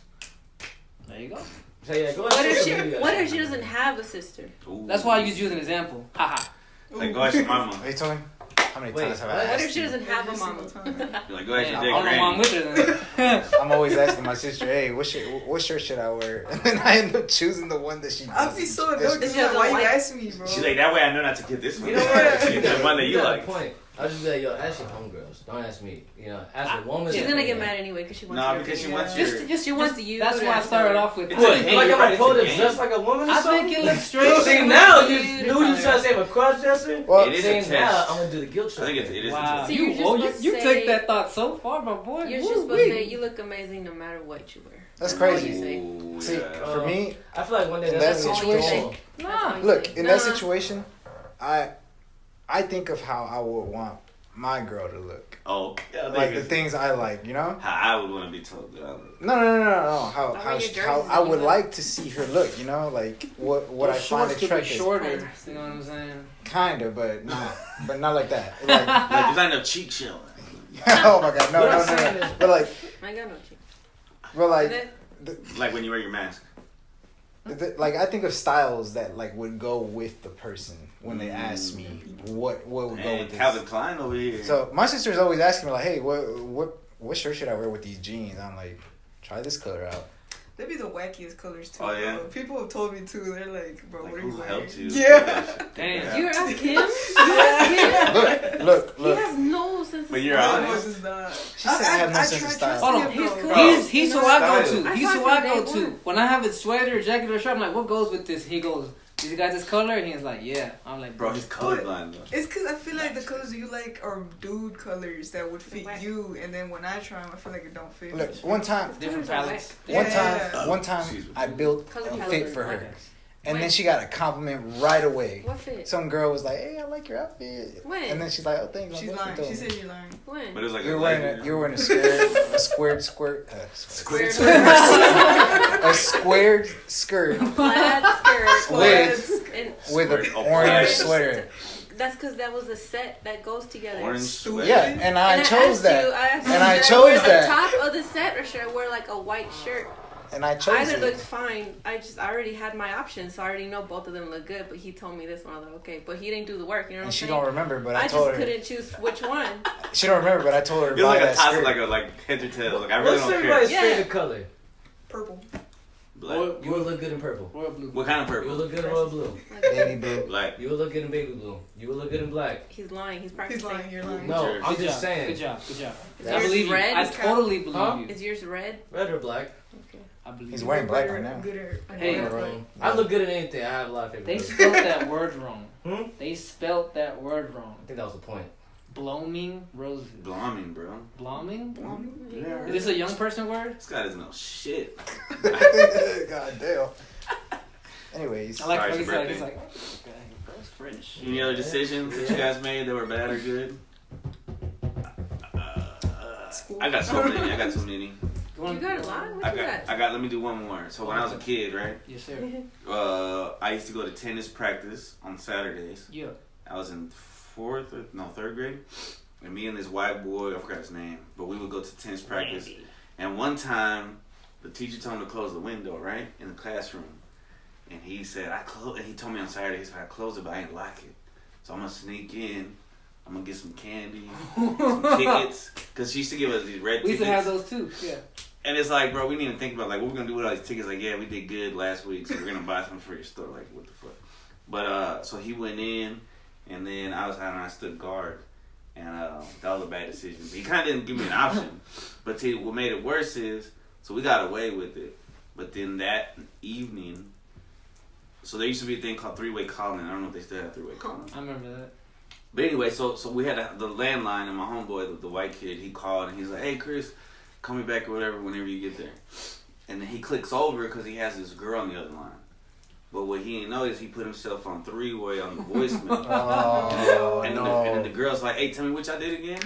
There you go. So yeah, go What if social media. what if she doesn't have a sister? Ooh. That's why I use you as an example. Haha. Like, go ask your mama. Hey, Tony. How many Wait, times have I what asked What if she you? doesn't have a Every mama? single time. You're like, go ask Man, your I dead don't know mom granny. with her then. I'm always asking my sister, hey, what shirt should I wear? And then I end up choosing the one that she I'd doesn't. be so That's- annoyed because She doesn't why you like- ask me, bro? She's like, that way I know not to get this one. You know what? Get the one that you got like. a point. I'll just be like, yo, ask your homegirls. Don't ask me. You know, ask a woman. She's that- gonna get mad anyway because she wants. Nah, your because she opinion. wants your... She wants you. That's to why I ask started her. off with. It's What? a game, Like I'm right? supposed It's a to dress game. like a woman or I something? think it looks straight. See now, You you to know you tell trying her. to say I'm a cross dresser? Well, It is a Saying test. now, I'm gonna do the guilt trip. I think it is a Wow, test. So you're just you supposed to take say- that thought so far, my boy. You're just supposed to say you look amazing no matter what you wear. That's all crazy. you say. Ooh, See, yeah. for me, I feel like one day In that's that gonna be situation- gone. That's all you look, say. in that situation, I think of how I would want my girl to look. Oh, yeah, Like the things I like, you know? how I would want to be told that I look. No. How wear how, your how jerseys I and would you like to see her look, you know? Like what I Those find shorts could be attractive. shorter. You know what I'm saying? Kinda, but not like that. Like, Like, there's not enough cheek showing. oh my god, no. What I'm saying is- But like, I got no cheek. but like, That- Like when you wear your mask. like I think of styles that like would go with the person when they ask me what would go And with this. Calvin Klein over here. So my sister's always asking me like, hey, what shirt should I wear with these jeans? I'm like, try this color out. They'd be the wackiest colors too. Oh, yeah? Bro. People have told me too. They're like, bro, like, what are who you wearing? helped you? Yeah. Damn. You ask him? You ask him? Look. He has no sense of But you're style. honest. No, it's not. She said I have no sense of style. Hold on. He's cool. He's who I go to. Style. He's I who saw I it go from day to. one. When I have a sweater, jacket, or shirt, I'm like, what goes with this? He goes, You got this color? And he was like, yeah. I'm like, Bro, he's colorblind though. It's because I feel like the colors you like are dude colors that would fit you, and then when I try them, I feel like it don't fit. Look, one time, different palettes. one time, I built Color a palette. fit for her, and then she got a compliment right away. What fit? Some girl was like, "Hey, I like your outfit." When? And then she's like, "Oh, thanks." She's lying. She said you're lying. When? But it was like You were wearing a squared skirt. Squared A squared skirt plaid skirt with an orange sweater. That's because that was a set that goes together. Orange sweater. Yeah, and I chose that. asked And you, I should chose wear that. the top of the set, or should I wear like a white shirt? And I chose Either it. looks fine. I already had my options, so I already know both of them look good. But he told me this one. I was like, okay, but he didn't do the work. You know what And I'm she saying? don't remember, but I I told just her. couldn't choose which one. She don't remember, but I told her to It was buy like a that toss skirt. of like head to tail. Like I really What's don't care. everybody's Yeah. favorite color? Purple. Black. You would look good in purple. Royal blue. What kind of You would purple? look good in royal blue. Baby blue. Black. You would look good in baby blue. You would look good in black. He's lying. He's He's practicing. lying. You're lying. No, Sure. I'm Good just job. saying. Good job. Good job. Is I yours believe you. red? I totally believe Huh? you. Is yours red? Red or black? Okay. I believe He's you. wearing black Better- right now. Gooder. Hey. I look good in anything. I have a lot of favorite They colors. spelled that word wrong. Hmm? They spelled that word wrong. I think that was the point. Blooming roses. Blooming, bro. Blooming? Yeah. Is this a young person word? This guy doesn't know shit. God damn. Anyways, I like Sorry, how it's he's your like, birthday. that's French. Any other decisions that you guys made that were bad or good? I got so many. I got too many. You got a lot? What you got? I got. Let me do one more. So when I was a kid, right? Yes, sir. I used to go to tennis practice on Saturdays. Yeah. I was in third grade, and me and this white boy, I forgot his name, but we would go to tennis practice. Randy. And one time, the teacher told him to close the window, right, in the classroom. And he said, and he told me on Saturday, he said, I closed it, but I ain't lock it. So I'm going to sneak in. I'm going to get some candy, some tickets. Because she used to give us these red We used tickets. to have those too. Yeah. And it's like, bro, we didn't even think about, like, what we're going to do with all these tickets. Like, yeah, we did good last week, so we're going to buy some for your store. Like, what the fuck? But, so he went in, and then I stood guard. And that was a bad decision. But he kind of didn't give me an option. But what made it worse is, so we got away with it. But then that evening, so there used to be a thing called three-way calling. I don't know if they still have three-way calling. I remember that. But anyway, so we had the landline, and my homeboy, the white kid, he called, and he's like, hey, Chris, call me back or whatever whenever you get there. And then he clicks over because he has this girl on the other line. But what he didn't know is he put himself on three-way on the voicemail. Oh, and then the girl's like, hey, tell me what y'all did again?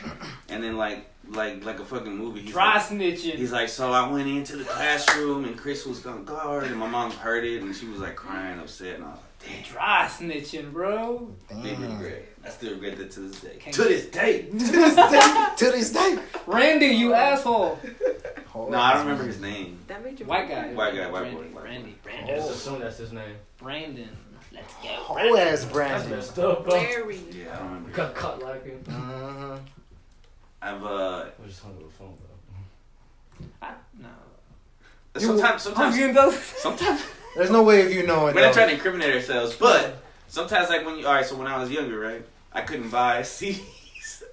And then like a fucking movie. He's Dry like, snitching. He's like, so I went into the classroom and Chris was gonna guard and my mom heard it and she was like crying, upset, and I was like, damn. Dry snitching, bro. Big regret. I still regret that to this day. Can't To this day. to this day. Randy, you asshole. No, I don't remember his name. That made you White guy. White guy, white Randy, boy, white Randy. boy. Brandon. Just assume that's his name. Brandon. Let's go. Whole ass That's Brandon. messed up, bro. Larry. Yeah, I don't remember. Got caught lacking. Mm-hmm. I've We just hung up the phone, bro. No. sometimes There's no way of you knowing. we're not though. trying to incriminate ourselves, but sometimes like when I was younger, right? I couldn't buy CDs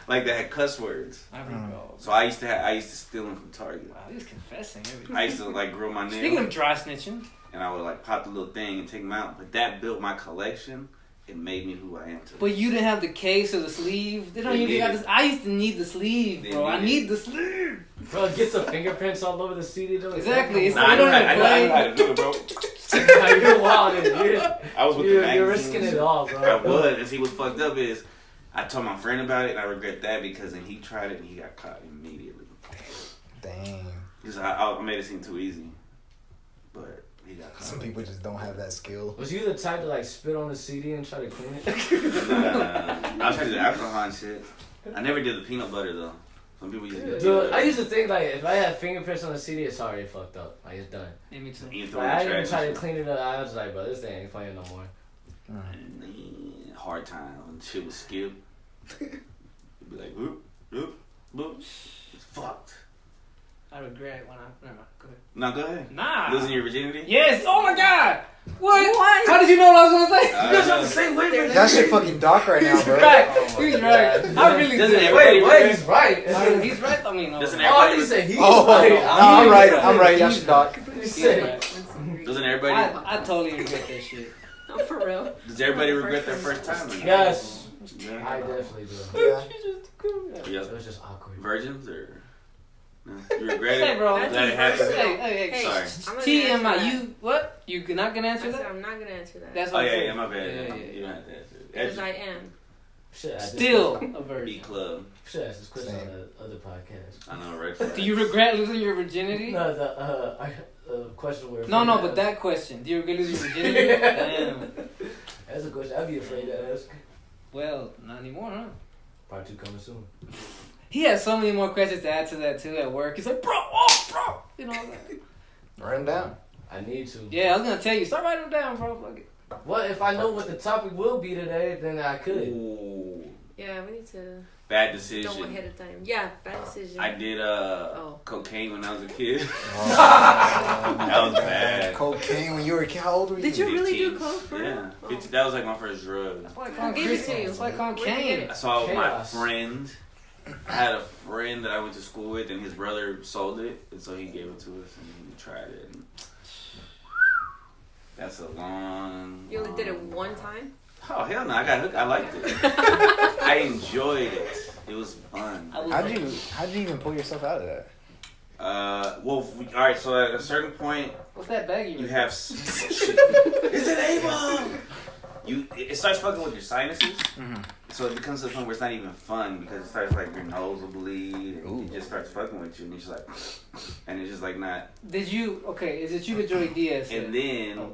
like that had cuss words. I recall. So I used to steal them from Target. Wow, he's confessing everything. I used to like grow my Speaking nails of dry snitching, and I would like pop the little thing and take them out. But that built my collection. It made me who I am today. but you didn't have the case or the sleeve. They don't They even got did. this. I used to need the sleeve, They bro. I did. need the sleeve. Bro, get the fingerprints all over the CD, though. Exactly. It's Nah, I don't knew how even I play. knew how to do it, bro. You're wild, dude. I was with the You're magazines. risking it all, bro. I was. And see what's fucked up is I told my friend about it and I regret that because then he tried it and he got caught immediately. Dang. Because I made it seem too easy. But he got caught. Some people just don't have that skill. Was you the type to like spit on the CD and try to clean it? I was trying to do alcohol and shit. I never did the peanut butter though. Some people used to do Dude, it. I used to think like if I had fingerprints on the CD, it's already fucked up. Like it's done. Yeah, me too. You throw Like, it I in the didn't even trash try to and clean it up. I was like, bro, this thing ain't playing no more. shit. Hard time when shit was skip. You'd be like, boop, boop, boop. It's fucked. I regret when I. Never mind. Go ahead. No, go ahead. Nah. Losing your virginity? Yes. Oh my God. What? What? How did you know what I was gonna say? You guys have the same way. That shit fucking dark right now, He's bro. right. Oh my He's God. right. I really Doesn't did. everybody regret? He's right. He's right. I mean, no. Doesn't Oh, everybody? you said he's Oh, right. no, I'm right. I'm right. Y'all should dock. You He's said right. Doesn't everybody? I totally regret that shit. For real. Does everybody regret their first time? Or not? Yes. Yeah. I definitely do. Yeah. Yeah. It was just awkward. Virgins or no? You regret Hey, it? bro. That it happened? Hey, Sorry. I'm gonna TMI. answer that. You what? You not gonna I answer said that? I'm not gonna answer that. That's Oh what I'm yeah, saying. yeah, my bad. Yeah, yeah, You yeah. don't have to answer it. Because I am. Shit, Still a B virgin. Club. Should ask this question Same. on the other podcast. I know, right? Do you regret losing your virginity? No, the question we're. No, afraid no, to but ask. that question. Do you regret losing your virginity? Damn. That's a question I'd be afraid to ask. Well, not anymore, huh? Part 2 coming soon. He has so many more questions to add to that too at work. He's like, bro, oh, bro, you know that. Write them down. I need to. Yeah, I was gonna tell you, start writing them down, bro. Fuck it. What if I know what the topic will be today? Then I could. Ooh, Yeah, we need to bad know decision. ahead of time. Yeah, bad decision. I did Oh. cocaine when I was a kid. That was bad. Cocaine when you were a kid. How old were you? Did you really do 15s. coke for real? Yeah, Oh. 50, that was like my first drug. That's why I Who call gave it to you? That's why I call Where'd you get Kane. it? I saw my Chaos. friend. I had a friend that I went to school with, and his brother sold it, and so he gave it to us, and we tried it. And that's a long. You only did it one time? Oh hell no! I got hooked. I liked it. I enjoyed it. It was fun. How'd you even pull yourself out of that? Well, all right. So at a certain point, What's that baggie? you have. Is it A-bomb? It starts fucking with your sinuses. Mm-hmm. So it becomes to the point where it's not even fun because it starts like your nose will bleed and Ooh. it just starts fucking with you and it's just like, and it's just like not. Did you? Okay, is it you or Joey Diaz? And then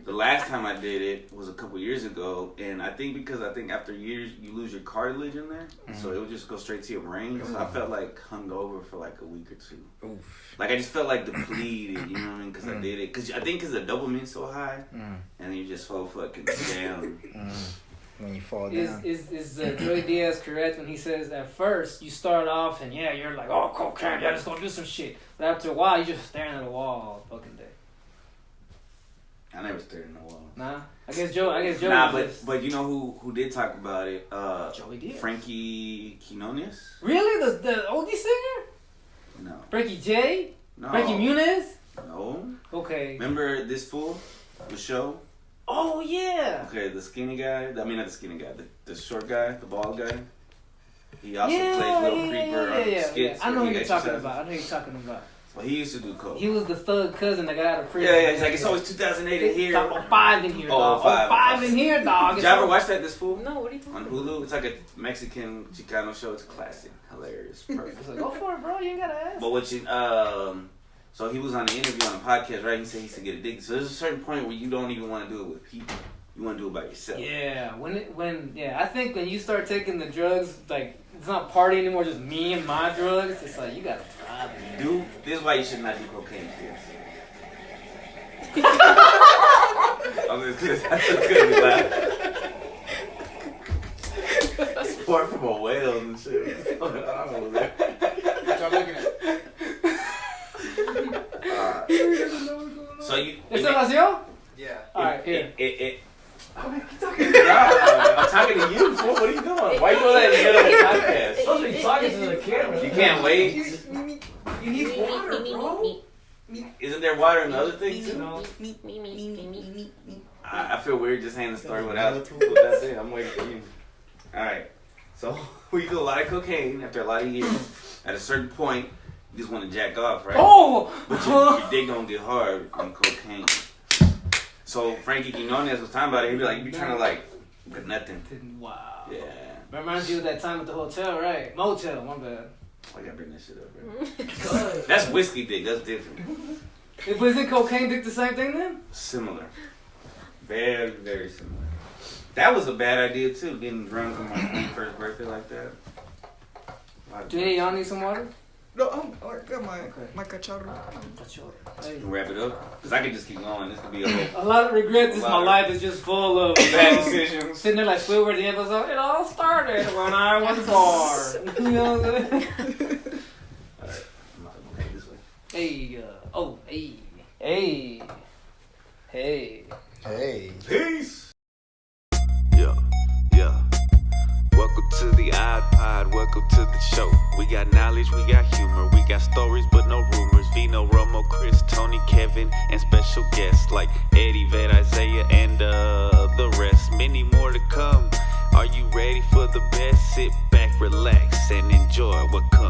the last time I did it was a couple years ago, and I think after years you lose your cartilage in there, so it would just go straight to your brain. So I felt like hungover for like a week or two. Oof. Like I just felt like depleted, you know what I mean? Because I did it. Because I think because the dopamine's so high, and then you just so fucking down. When you fall Is down. is Joey Diaz correct when he says at first you start off and yeah you're like, oh, cocaine, yeah, let's go do some shit, but after a while you're just staring at a wall all fucking day. I never stared in the wall. Nah, I guess Joe. Nah, was but you know who did talk about it? Joey Diaz. Frankie Quinones? Really, the oldie singer, No. Frankie J, No. Frankie Muniz. No. Okay. Remember this fool? The show? Oh yeah. Okay, the skinny guy. I mean, not the skinny guy. The short guy, the bald guy. He also Yeah, plays Little Creeper on skits. I know where who he you're talking exercises. about. I know who you're talking about. Well, he used to do coke. He was the thug cousin that got out of prison. Yeah, he's like, it's always 2008 in here. Oh, 5 in here, Oh, dog. 5. 5 in here, dog. Did you ever watch that, This Fool? No, what are you talking On about? Hulu? It's like a Mexican Chicano show. It's a classic. Hilarious. Perfect. It's like, go for it, bro. You ain't gotta ask. But what you, so he was on the interview on the podcast, right? He said he used to get addicted. So there's a certain point where you don't even want to do it with people. You want to do it by yourself. Yeah, I think when you start taking the drugs, like it's not party anymore, just me and my drugs. It's like you gotta drive it. Dude, this is why you should not do cocaine, kids. I'm just kidding. That's good. Laugh. Sport from a whale and shit. What y'all looking at? So you. ¿Esta nació? Yeah. Alright, here. I'm talking to you, fool. What are you doing? Why you doing that in the middle of the podcast? Supposed to be talking to the camera. You can't wait. You need water, bro. Isn't there water in the other thing too? No. Me. I feel weird just saying the story without that thing. I'm waiting for you. Alright. So we do a lot of cocaine after a lot of years. At a certain point, you just want to jack off, right? Oh! But your dick don't get hard on cocaine. So Frankie Quinones was talking about it. He'd be like, you be trying to like, but nothing. Wow. Yeah. Reminds you of that time at the hotel, right? Motel, my bad. I gotta bring that shit up, bro. That's whiskey dick. That's different. Isn't cocaine dick the same thing then? Similar. Very, very similar. That was a bad idea too, getting drunk on my 21st birthday like that. Do any of y'all need some water? No, I got my Okay. my cacharro. Hey. Wrap it up? Because I could just keep going. This could be a whole A lot of regrets. This A my lot of- life is just full of bad decisions. sitting there like Squidward the episode. It all started when I was born. You know what I'm saying? Alright. Okay, this way. Hey, hey. Hey. Peace! Yeah. Welcome to the iPod, welcome to the show. We got knowledge, we got humor, we got stories but no rumors. Vino, Romo, Chris, Toney, Kevin, and special guests like Eddie, Vet, Isaiah, and what comes.